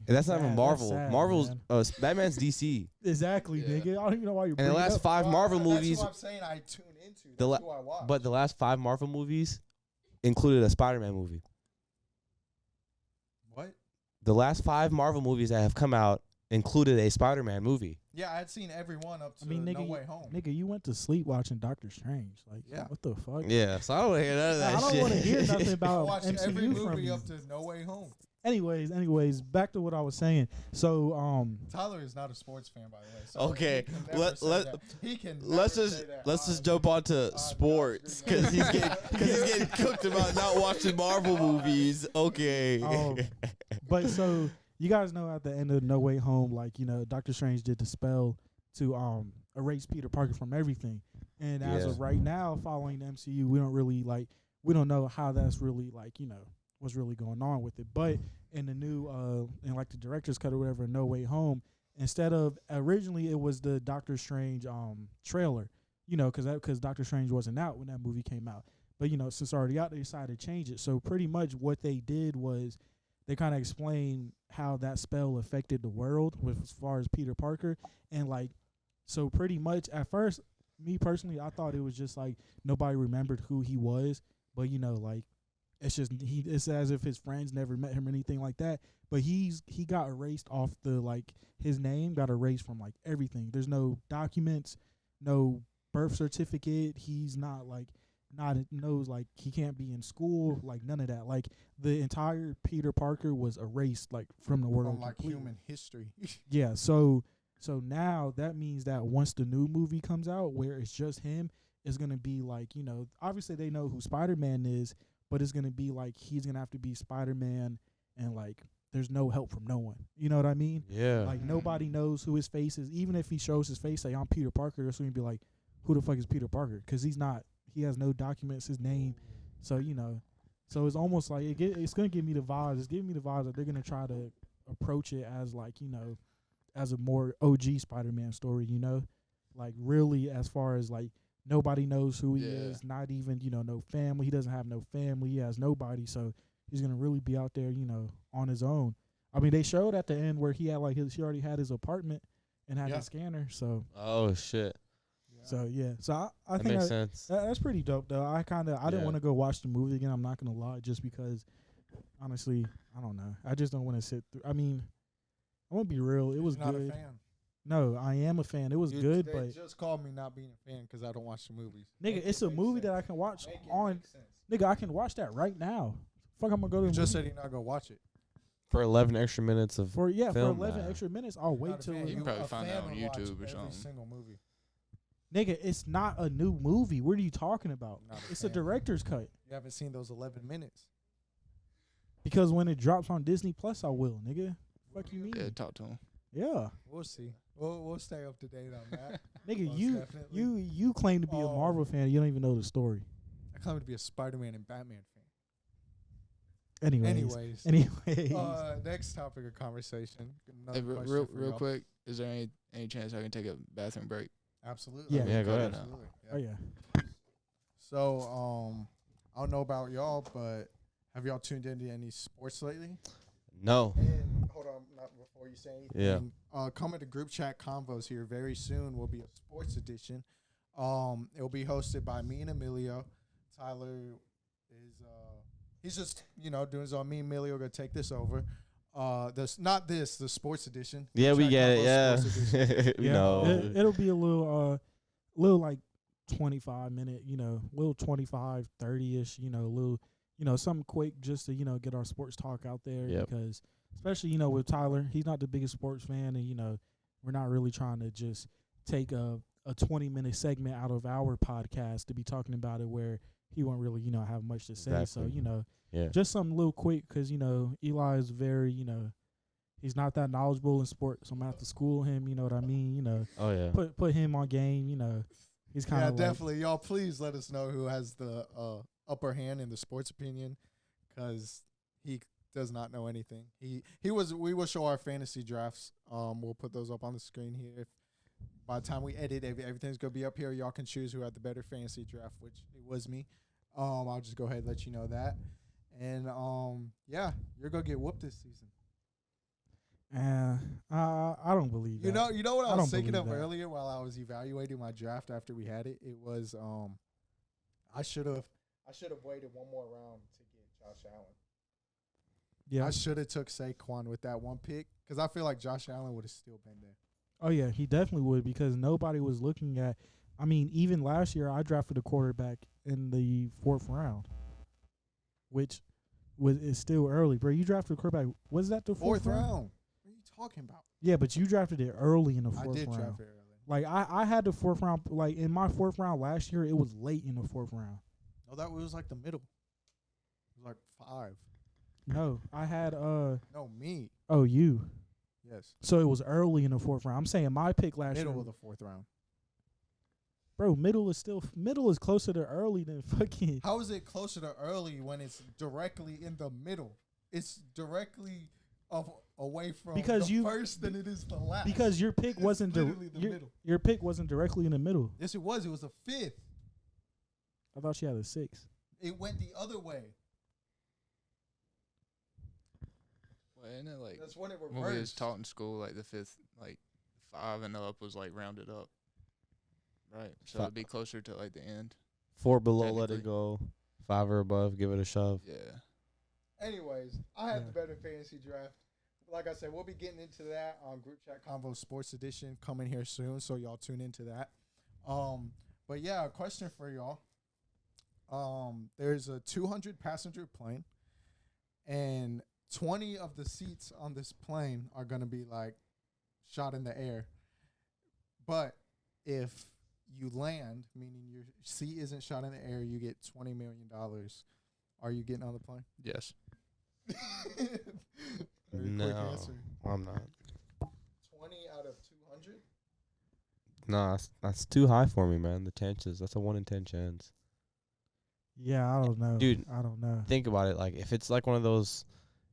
And that's not even Sad, Marvel. that's sad, Marvel's man. Batman's DC. Exactly, Yeah. nigga. I don't even know why you're And the bringing last up. 5 Marvel That's movies, who I'm saying I tune into. That's The la- who I watch. but the last 5 Marvel movies included a Spider-Man movie. What? The last 5 Marvel movies that have come out included a Spider-Man movie. Yeah, I had seen every one up to I mean, nigga, No Way Home. nigga, you went to sleep watching Doctor Strange. Like, Yeah. what the fuck? Yeah, so I don't want to hear none of that I don't shit. want to hear nothing I about watched MCU every from movie you. up to No Way Home. Anyways, back to what I was saying. So, Tyler is not a sports fan, by the way. So Okay, he can never let- say let- that. He can Let's never just say that. let's just I'm jump onto not sports screwing because he's getting cooked about not watching Marvel movies. Okay. but so you guys know at the end of No Way Home, like, Doctor Strange did the spell to erase Peter Parker from everything. And as Yeah. of right now, following the MCU, we don't know how that's really what's really going on with it. But in the new in like the director's cut or whatever, No Way Home, instead of originally it was the Doctor Strange trailer, because Doctor Strange wasn't out when that movie came out. But since already out, they decided to change it. So pretty much what they did was they kind of explained how that spell affected the world with as far as Peter Parker, and so pretty much at first, me personally, I thought it was just like nobody remembered who he was, but it's as if his friends never met him or anything like that. But he got erased off his name got erased from everything. There's no documents, no birth certificate. He's not knows he can't be in school, none of that. The entire Peter Parker was erased from the world from completely. human history. Yeah, so now that means that once the new movie comes out where it's just him, it's gonna be obviously they know who Spider-Man is, but it's gonna be he's gonna have to be Spider-Man, and there's no help from no one. You know what I mean? Yeah. Nobody knows who his face is. Even if he shows his face, say I'm Peter Parker, they're gonna be like, who the fuck is Peter Parker? Because he has no documents, his name. So so it's almost like it's gonna give me the vibes. It's giving me the vibes that they're gonna try to approach it as as a more OG Spider-Man story. Really as far as nobody knows who he is. Not even no family. He doesn't have no family. He has nobody. So he's gonna really be out there on his own. I mean, they showed at the end where he had he already had his apartment and had Yeah. his scanner. So Oh shit. so yeah. So I That think makes sense. that's pretty dope though. I didn't Yeah. want to go watch the movie again. I'm not gonna lie, just because honestly, I don't know. I just don't want to sit through. I mean, I want to be real. It was He's not good. a fan. No, I am a fan. It was good, They but just called me not being a fan because I don't watch the movies. nigga, it's a movie that I can watch on. Nigga, I can watch that right now. Fuck, I'm gonna go to You the just movie said you're not gonna watch it. For 11 extra minutes of for film, 11 nah. extra minutes. I'll wait Not a till fan. You can probably A find fan that on would watch YouTube or every something. single movie. nigga. It's not a new movie. What are you talking about? Not a It's a fan. director's cut. You haven't seen those 11 minutes. Because when it drops on Disney Plus, I will, nigga. Fuck you mean? Yeah, talk to him. Yeah. We'll see. We'll stay up to date on that. Nigga, Most you definitely. you claim to be a Oh. Marvel fan. You don't even know the story. I claim to be a Spider-Man and Batman fan. Anyways. Next topic of conversation. Hey, Another question real for y'all. quick, is there any chance I can take a bathroom break? Absolutely. Yeah. Yeah, go ahead. Absolutely. Oh yeah. So, I don't know about y'all, but have y'all tuned into any sports lately? No. And hold on, not before you say anything. Yeah. Coming to GroupChatConvs here very soon will be a sports edition. It'll be hosted by me and Emilio. Tyler is he's just doing his own. Me and Emilio are gonna take this over. The sports edition. Yeah, we get it. GroupChatConvs sports edition. Yeah. We know. It'll be a little like 25 minute, little 25, 30-ish, little, something quick just to, get our sports talk out there. Yep. Because especially, with Tyler, he's not the biggest sports fan, and, we're not really trying to just take a 20-minute segment out of our podcast to be talking about it where he won't really, have much to say. Exactly. So, Yeah. just something a little quick because, Eli is very, he's not that knowledgeable in sports, so I'm going to have to school him, you know what I mean? Oh yeah. Put him on game, he's kind of definitely. Y'all, please let us know who has the upper hand in the sports opinion, because he does not know anything. We will show our fantasy drafts. We'll put those up on the screen here. If by the time we edit, everything's gonna be up here. Y'all can choose who had the better fantasy draft, which it was me. I'll just go ahead and let you know that. And yeah, you're gonna get whooped this season. I don't believe that. You know what I I was don't thinking of believe that. earlier while I was evaluating my draft after we had it. It was I should have waited one more round to get Josh Allen. Yeah. I should have took Saquon with that one pick, because I feel like Josh Allen would have still been there. Oh yeah, he definitely would, because nobody was looking at. I mean, even last year I drafted a quarterback in the 4th round, which is still early, bro. You drafted a quarterback. Was that the 4th round? What are you talking about? Yeah, but you drafted it early in the 4th round. I did draft it early. Like I had the 4th round. Like in my 4th round last year, it was late in the 4th round. No, that was like the middle. It was like 5. No, I had No, me. Oh, you. Yes. So it was early in the 4th round. I'm saying my pick last Middle year. of the 4th round. Bro, middle is closer to early than fucking. How is it closer to early when it's directly in the middle? It's directly away from Because the first than it is the last. Because your pick wasn't literally the middle. Your pick wasn't directly in the middle. Yes, it was. It was the 5th. I thought you had a 6. It went the other way. Well, isn't it like That's when it when we was reversed. taught in school, like the 5th, like 5 and up was like rounded up, right? So it'd be closer to like the end. 4 below, let it Technically. go. 5 or above, give it a shove. Yeah. Anyways, I had Yeah. the better fantasy draft. Like I said, we'll be getting into that on Group Chat Convo Sports Edition coming here soon, so y'all tune into that. But yeah, a question for y'all. There's a 200 passenger plane, and 20 of the seats on this plane are gonna be like shot in the air. But if you land, meaning your seat isn't shot in the air, you get $20 million. Are you getting on the plane? Yes. Very No, quick answer. I'm not. 20 out of 200? Nah, that's too high for me, man. The chances. That's a 1 in 10 chance. Yeah, I don't know. Dude. I don't know. Think about it. Like, if it's like one of those,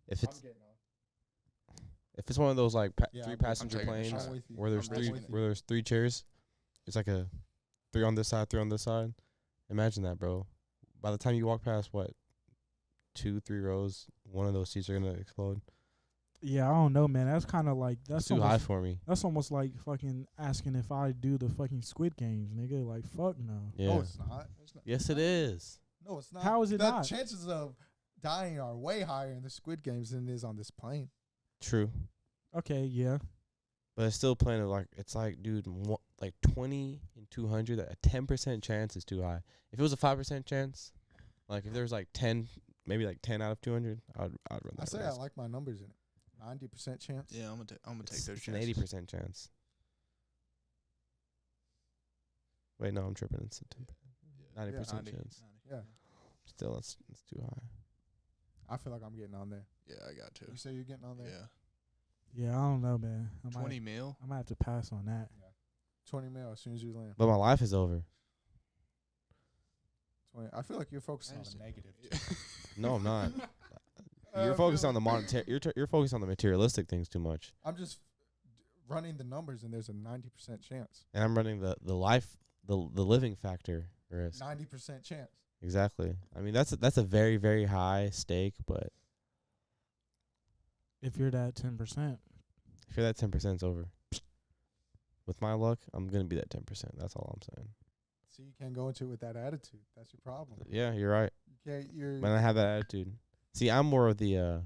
if I'm it's getting on. if it's one of those like Yeah, 3 I'm passenger taking a planes shot. I'm with you. where there's I'm three with you. where there's 3 chairs, it's like a 3 on this side, 3 on this side. Imagine that, bro. By the time you walk past 2, 3 rows, one of those seats are gonna explode. Yeah, I don't know, man. That's kind of like That's too high for me. That's almost like fucking asking if I do the fucking Squid Games, nigga. Like, fuck no. Yeah. No, it's not. Yes, it is. No, it's not. How is it the not? chances of dying are way higher in the Squid Games than it is on this plane. True. Okay, yeah. But it's still playing like it's like, dude, like 20 and 200. A 10% chance is too high. If it was a 5% chance, like if there was like 10, maybe like 10 out of 200, I'd run that. I say I risk. like my numbers in it. 90% chance. Yeah, I'm gonna take It's, those it's an chances. 80% chance. Wait, no, I'm tripping. It's a 90% 90. chance. Yeah. Still, it's too high. I feel like I'm getting on there. Yeah, I got to. You say you're getting on there? Yeah. Yeah, I don't know, man. 20 mil. I might have to pass on that. 20 mil as soon as you land. But my life is over. 20. I feel like you're focusing on That's- the negative. No, I'm not. I You're feel focused on the like- monetary. You're focused on the materialistic things too much. I'm just running the numbers, and there's a 90% chance. And I'm running the living factor risk. 90% chance. Exactly. I mean, that's a very, very high stake, but If you're that 10%, if you're that 10%, it's over. With my luck, I'm gonna be that 10%. That's all I'm saying. So you can't go into it with that attitude. That's your problem. Yeah, you're right. You can't. You're. When I have that attitude, see, I'm more of the I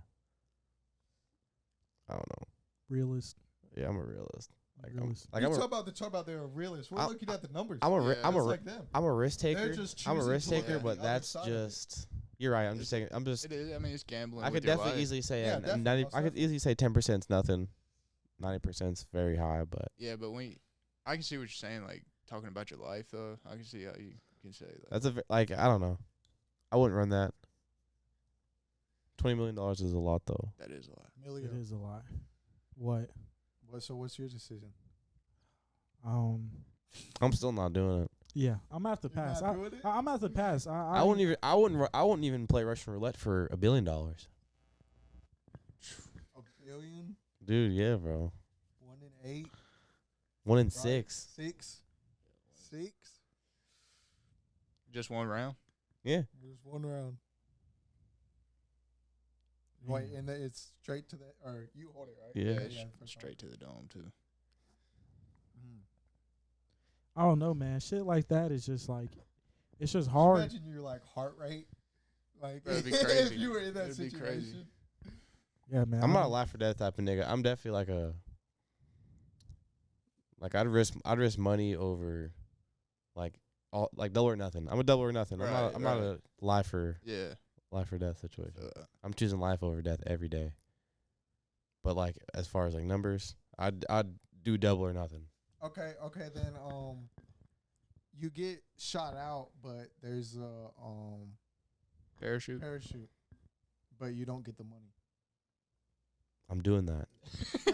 don't know. realist. Yeah, I'm a realist. Like Realist. I'm you a, talk about they're a realist. We're I'm- looking at the numbers. I'm a ri- Yeah, I'm a It's ri- like them. I'm a risk taker. They're just I'm a choosing risk to look taker, at but the other that's side of it. just. You're right. I'm just saying. I'm just. It is. I mean, it's gambling. I with could your definitely life. easily say Yeah, and definitely, 90. most I could easily say 10%'s nothing. 90%'s very high, but Yeah, but I can see what you're saying. Like talking about your life, though. I can see how you can say that. that's like I don't know. I wouldn't run that. $20 million is a lot though. That is a lot. It Million. is a lot. What? So what's your decision? I'm still not doing it. Yeah, I'm gonna have to You're pass. not doing it? I'm gonna have to pass. I wouldn't even play Russian roulette for $1 billion. $1 billion. Dude, yeah, bro. 1 in 8. 1 in right? 6. 6. Just one round. Yeah. Just one round. Wait, and then it's straight to the, or you hold it, right? Yeah. it's first straight to the dome too. time. I don't know, man. Shit like that is just like, it's just Just hard. imagine your like heart rate, like That'd be if crazy. you were in that It'd be crazy. situation. Yeah, man. I'm not a life or death type of nigga. I'm definitely I'd risk money over like double or nothing. I'm a double or nothing. I'm not a life or Yeah. death situation. I'm choosing life over death every day. But like as far as like numbers, I'd do double or nothing. Okay, then you get shot out, but there's a Parachute. but you don't get the money. I'm doing that.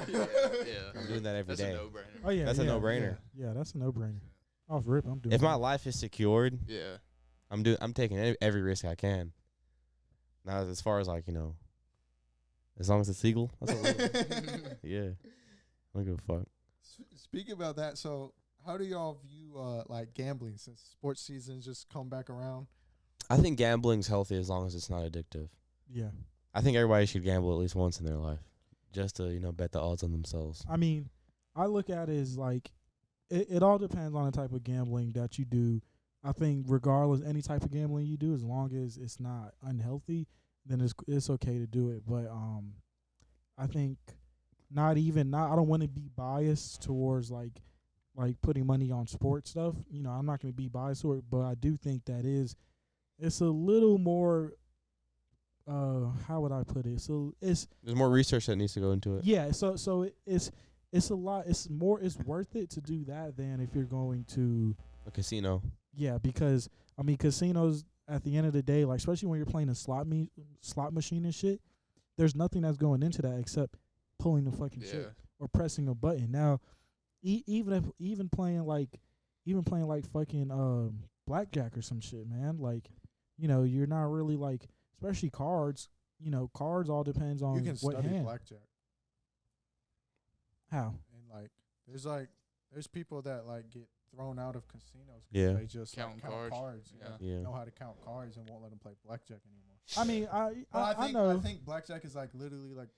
Yeah. I'm doing that every That's day. a no-brainer. Oh yeah, That's a yeah, no-brainer. Yeah, that's a no-brainer. Off rip, I'm doing. If my that. life is secured, Yeah. I'm taking every risk I can. Now as far as like, as long as it's legal, that's a little, yeah. I don't give a fuck. Speaking about that, so how do y'all view like gambling since sports seasons just come back around? I think gambling's healthy as long as it's not addictive. Yeah, I think everybody should gamble at least once in their life, just to bet the odds on themselves. I mean, I look at it as like, it all depends on the type of gambling that you do. I think regardless, any type of gambling you do, as long as it's not unhealthy, then it's okay to do it. But I think I don't want to be biased towards like putting money on sports stuff. I'm not going to be biased to it, but I do think that it's a little more. How would I put it? So There's more research that needs to go into it. yeah. So it's a lot. It's worth it to do that than if you're going to. A casino. Yeah, because I mean, casinos at the end of the day, like especially when you're playing a slot machine and shit, there's nothing that's going into that except pulling the fucking Yeah. shit or pressing a button. Now, even playing like fucking blackjack or some shit, man. Like, you're not really like, especially cards. Cards all depends on You can what study hand. blackjack, How? and there's people that like get thrown out of casinos 'cause Yeah. they just Counting count cards. cards. Yeah. Yeah. Know how to count cards and won't let them play blackjack anymore. I mean, But I know. I think blackjack is like literally like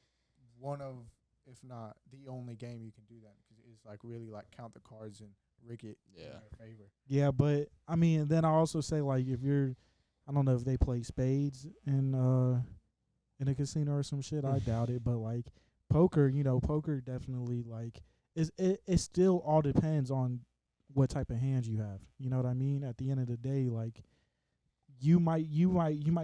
one of, if not the only game you can do that, because it's like really like count the cards and rig it in Yeah. your favor. Yeah, but I mean, then I also say like if you're, I don't know if they play spades in a casino or some shit. I doubt it, but like poker, poker definitely like it still all depends on what type of hands you have. You know what I mean? At the end of the day, like you might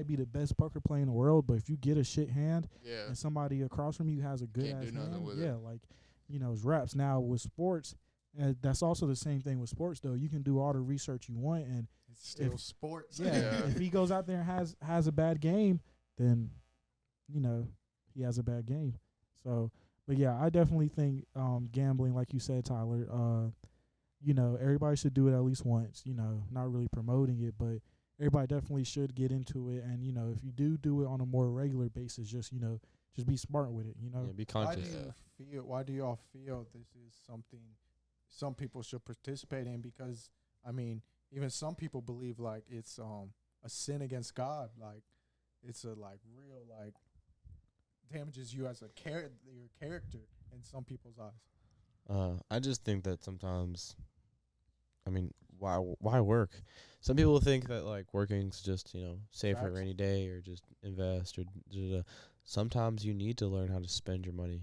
be the best poker player in the world, but if you get a shit hand Yeah. and somebody across from you has a good Can't ass do nothing hand, with yeah, it. like it's raps. Now with sports, that's also the same thing with sports though. You can do all the research you want, and It's still If- sports. yeah, Yeah. if he goes out there and has a bad game, then he has a bad game. So, but yeah, I definitely think gambling, like you said, Tyler, everybody should do it at least once. Not really promoting it, but everybody definitely should get into it. And if you do it on a more regular basis, just just be smart with it. You know. Yeah, be Why do conscious. you feel? Why do y'all feel this is something some people should participate in? Because I mean, even some people believe like it's a sin against God. Like it's a like real like damages you as a your character in some people's eyes. I just think that sometimes, I mean, why work? Some people think that like working's just save for a Facts. rainy day or just invest or sometimes you need to learn how to spend your money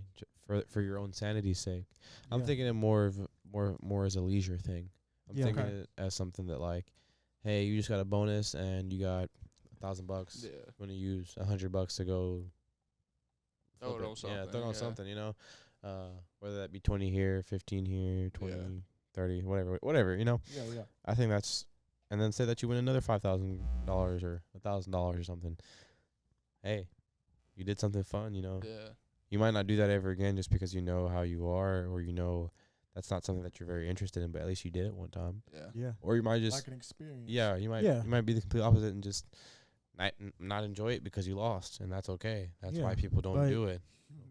for your own sanity's sake. I'm Yeah. thinking it more as a leisure thing. I'm Yeah. thinking Okay. it as something that like, hey, you just got a bonus and you got $1,000. Yeah. I'm gonna use $100 to go. Throw flip it on something. Yeah, throw it on something. Whether that be 20 here, 15 here, 20, 30, whatever. Yeah, yeah. I think that's, and then say that you win another $5,000 or $1,000 or something. Hey, you did something fun. Yeah. You might not do that ever again just because you know how you are, or that's not something that you're very interested in. But at least you did it one time, Yeah. Yeah. or you might just Like an experience. you might be the complete opposite and just not enjoy it because you lost, and that's okay. That's Yeah, why people don't but- do it.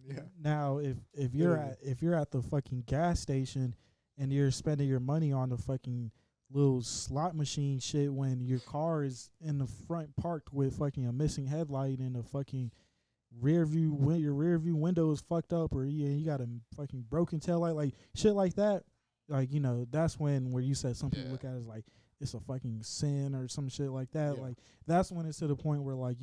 Yeah. Now, if you're Literally. if you're at the fucking gas station and you're spending your money on the fucking little slot machine shit when your car is in the front parked with fucking a missing headlight and a fucking your rear view window is fucked up, or you got a fucking broken tail light, like shit like that, like that's when where you said some people Yeah. look at it as like it's a fucking sin or some shit like that. Yeah. Like that's when it's to the point where like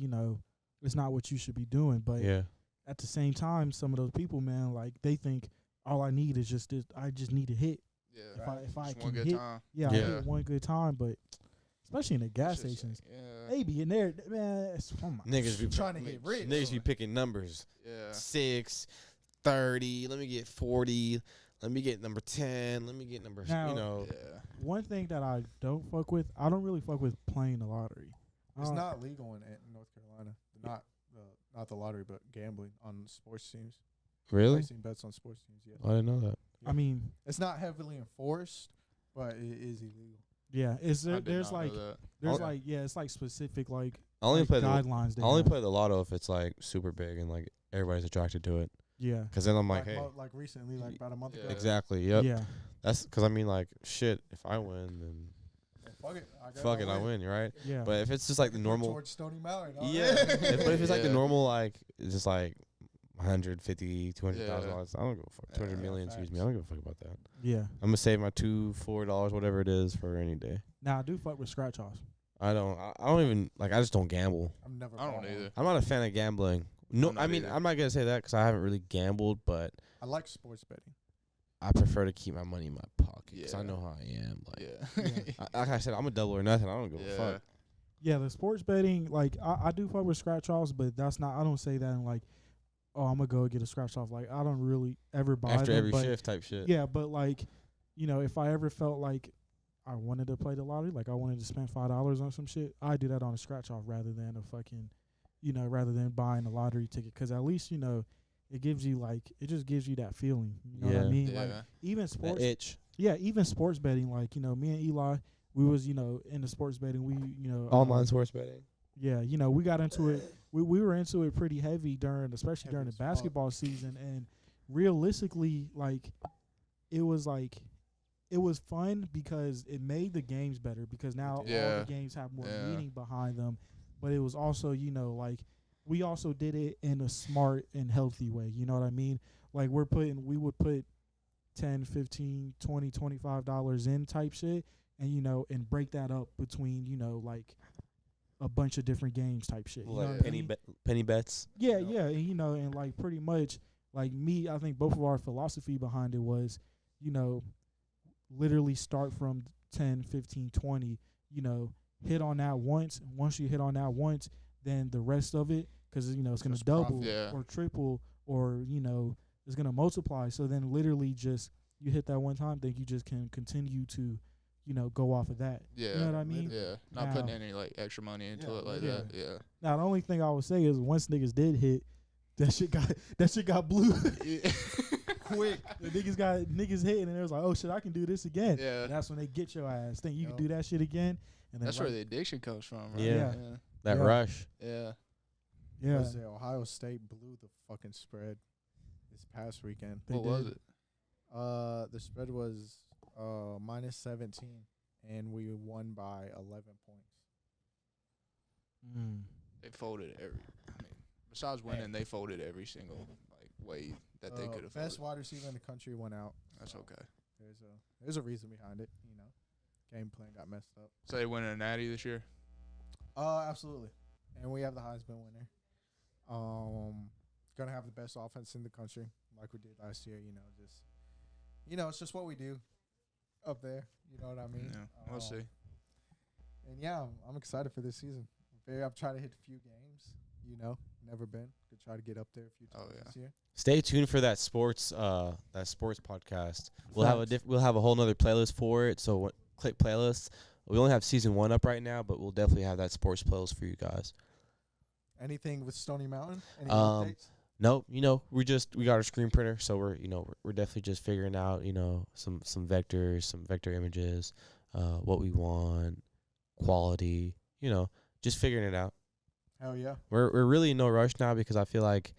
it's not what you should be doing, but Yeah, at the same time, some of those people, man, like they think all I need is just this. I just need to hit. Yeah. If I Just can one good hit, time. yeah, I Yeah. hit one good time. But especially in the gas It's just stations, like, yeah. they be in there, man. Oh my niggas be Trying to get rich. niggas be picking numbers. Yeah. 6, 30. Let me get 40. Let me get number 10. Let me get number. Now- Yeah. One thing that I don't fuck with, I don't really fuck with playing the lottery. It's Uh, not legal in North Carolina. Not the lottery, but gambling on sports teams. Really? Placing bets on sports teams. Yeah. I didn't know that. I mean, It's not heavily enforced, but it is illegal. yeah, is I there? did There's not know like, that. there's Oh. like, yeah, it's like specific like, I only like play the guidelines. they I only have. play the lotto if it's like super big and like everybody's attracted to it. Yeah, Cause then I'm like, hey, like recently, like about a month ago. Yeah. exactly. Yep. yeah, That's because I mean like shit. If I win, then Fuck it. I win. Right. yeah. But if it's just like the normal, George Stony Mountain. yeah. But if it's like the Yeah. normal, like it's just like 150, $200,000. Yeah. I don't give a fuck. 200 Yeah, million. Excuse me. facts. I don't give a fuck about that. Yeah. I'm gonna save my $4, whatever it is, for any day. Now I do fuck with scratch offs. I don't even like. I just don't gamble. I'm never. I don't bought one. either. I'm not a fan of gambling. No, I'm not I mean either. I'm not gonna say that because I haven't really gambled, but I like sports betting. I prefer to keep my money in my pocket because I Yeah. know how I am. Like, Yeah. like I said, I'm a double or nothing. I don't give a Yeah. fuck. Yeah, the sports betting, like I do fuck with scratch offs, but that's not. I don't say that in like, oh, I'm gonna go get a scratch off. Like I don't really ever buy After them, every but shift type shit. yeah, but like, if I ever felt like I wanted to play the lottery, like I wanted to spend $5 on some shit, I do that on a scratch off rather than a fucking, rather than buying a lottery ticket, because at least it gives you it just gives you that feeling. You know what I Yeah. mean? Yeah. Like even That sports, itch. yeah, even sports betting. Like me and Eli, we was in the sports betting. We Online sports betting. yeah, we got into it. We were into it pretty heavy especially Heavy during the as fuck. basketball season. And realistically, it was fun because it made the games better, because now all Yeah. the games have more Yeah. meaning behind them. But it was also, we also did it in a smart and healthy way. You know what I mean? Like we would put $10, $15, $20, $25 in type shit, and and break that up between a bunch of different games type shit. You know Like what I penny mean? penny bets. Yeah, yeah, and and like pretty much like me, I think both of our philosophy behind it was, literally start from 10, 15, 20, hit on that once. Once you hit on that once, then the rest of it, because it's going to Just double profit. Yeah. or triple or it's going to multiply. So then literally just you hit that one time, then you just can continue to go off of that. Yeah. You know what I mean? Yeah. Not putting Now- any extra money into Yeah, it like yeah. that. Yeah. Now the only thing I would say is once niggas did hit, that shit got blue. Quick. The niggas hitting and it was like, oh shit, I can do this again. Yeah. And that's when they get your ass. Think you Yup. can do that shit again. And then That's where the addiction comes from, right? Yeah. Yeah. That Yeah. rush. Yeah. Yeah. Was it Ohio State blew the fucking spread this past weekend. They What was did. it? The spread was minus 17, and we won by 11 points. Mm. They folded every. I mean, besides winning, they folded every single way that they could have. Best wide receiver in the country went out. That's okay. There's a reason behind it. You know, game plan got messed up. So they winning a natty this year. Absolutely, and we have the Heisman winner. Gonna have the best offense in the country, like we did last year. It's just what we do up there. You know what I mean? Yeah, we'll see. And yeah, I'm excited for this season. I'm trying to hit a few games. Never been. Could try to get up there a few times this year. Stay tuned for that sports podcast. We'll have Facts. we'll have a whole nother playlist for it. So click playlists. We only have season 1 up right now, but we'll definitely have that sports playlist for you guys. Anything with Stony Mountain? Any Um, updates? No, we got our screen printer, so we're definitely just figuring out some vectors, some vector images, what we want, quality, just figuring it out. Hell yeah. We're really in no rush now because I feel like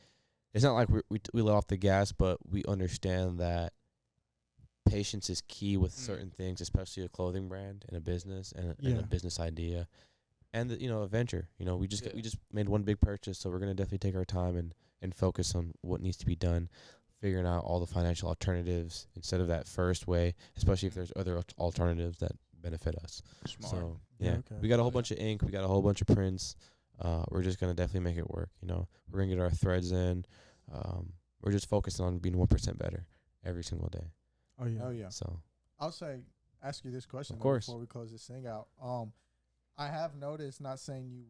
it's not like we let off the gas, but we understand that patience is key with certain things, especially a clothing brand and a business and a business idea, and a venture. We just made one big purchase, so we're gonna definitely take our time and focus on what needs to be done, figuring out all the financial alternatives instead of that first way, especially if there's other alternatives that benefit us. Smart. So Yeah, yeah, okay. we got a whole bunch of ink, we got a whole bunch of prints. We're just gonna definitely make it work. We're gonna get our threads in. We're just focusing on being 1% better every single day. Oh yeah. Hell yeah. So I'll ask you this question Of course. before we close this thing out. I have noticed, not saying you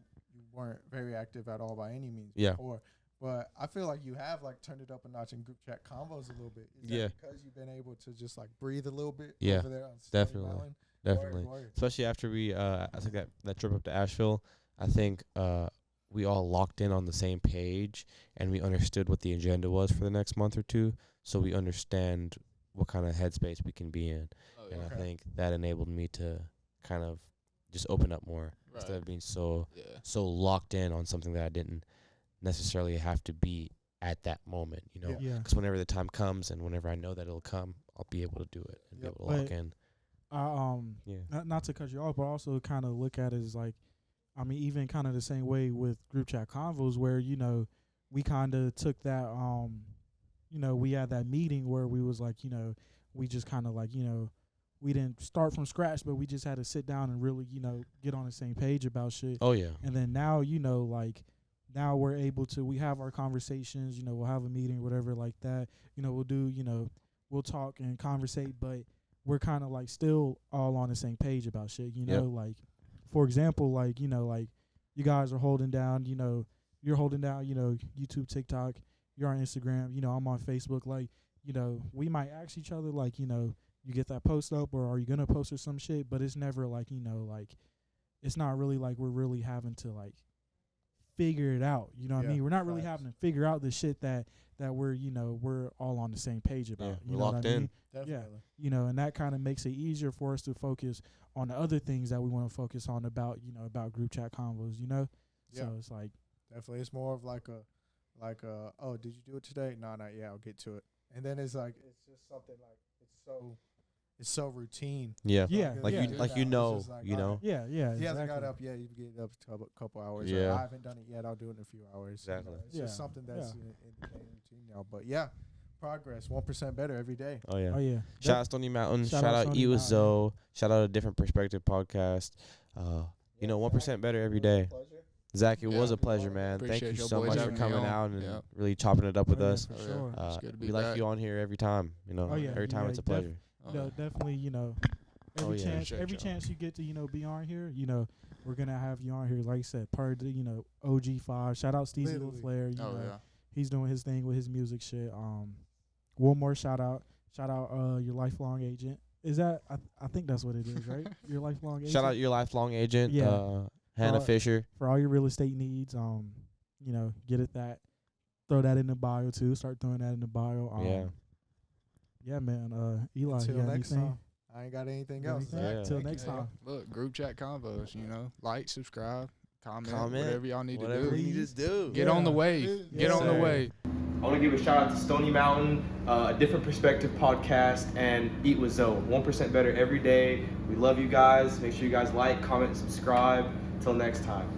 weren't very active at all by any means before, but I feel like you have turned it up a notch in group chat convos a little bit. Is that because you've been able to just breathe a little bit over there on Stony definitely. Mountain? definitely, Word. especially after we I think that trip up to Asheville, I think we all locked in on the same page and we understood what the agenda was for the next month or two, so we understand what kind of headspace we can be in. Oh, And yeah. I think that enabled me to kind of just open up more instead of being so locked in on something that I didn't necessarily have to be at that moment, Yeah. because whenever the time comes and whenever I know that it'll come, I'll be able to do it and be able to lock in. Not to cut you off, but also kind of look at it as even kind of the same way with group chat convos where we kind of took that we had that meeting where we was we just kind of we didn't start from scratch, but we just had to sit down and really get on the same page about shit. Oh yeah. And then now now we're able to we have our conversations, we'll have a meeting, whatever like that, we'll do, we'll talk and conversate, but we're kind of still all on the same page about shit, for example, you guys are holding down, you're holding down, YouTube, TikTok, you're on Instagram, I'm on Facebook, we might ask each other, you get that post up or are you going to post or some shit, but it's never it's not really we're really having to figure it out, what I mean? We're not really having to figure out the shit that we're, we're all on the same page about. Yeah, You we're know what locked I mean? in. Definitely. Yeah. And that kind of makes it easier for us to focus on the other things that we want to focus on about, about group chat convos, Yeah. So it's Definitely. It's more of oh, did you do it today? No, not yet. I'll get to it. And then it's it's just something it's so routine. Yeah. Yeah. Like yeah. you It's know. yeah, He hasn't got exactly. up yet. You get up a couple hours. Yeah. I haven't done it yet. I'll do it in a few hours. Exactly. It's just something that's in the daily routine now. But yeah, progress. 1% better every day. Oh yeah. Oh yeah. Shout out Stony Mountain. Shout out Stony Eat with Mountain. Zoe. Shout out a Different Perspective podcast. 1% better every day. Zack, it was a pleasure, man. Appreciate Thank you your so boys much for having me coming on. out and Yeah. really chopping it up with Oh, yeah, us. for Oh, yeah. sure. It's good to be We like back. you on here every time. Oh, yeah. Every time Yeah, it's a pleasure. Oh, Definitely, Oh, every yeah. chance Appreciate y'all. you get to, be on here, we're gonna have you on here. Like I said, part of the, OG5. Shout out Steezy Little Literally. Flair. Oh yeah. He's doing his thing with his music shit. One more shout out your lifelong agent. Is that I think that's what it is, right? Your lifelong agent. Shout out your lifelong agent, Yeah. Hannah For- Fisher. for all your real estate needs. Get it that. Throw that in the bio too. Start throwing that in the bio. Yeah, man. Eli, Until you got next anything? I ain't got anything Got else. anything? Yeah. Till Thank next you. time. Look, group chat convos. Like, subscribe, comment, whatever y'all need to whatever do. you just do. Get on the way. Get on the sir. way. I want to give a shout out to Stony Mountain, a Different Perspective podcast, and Eat with Zoe. 1% better every day. We love you guys. Make sure you guys like, comment, and subscribe. Until next time.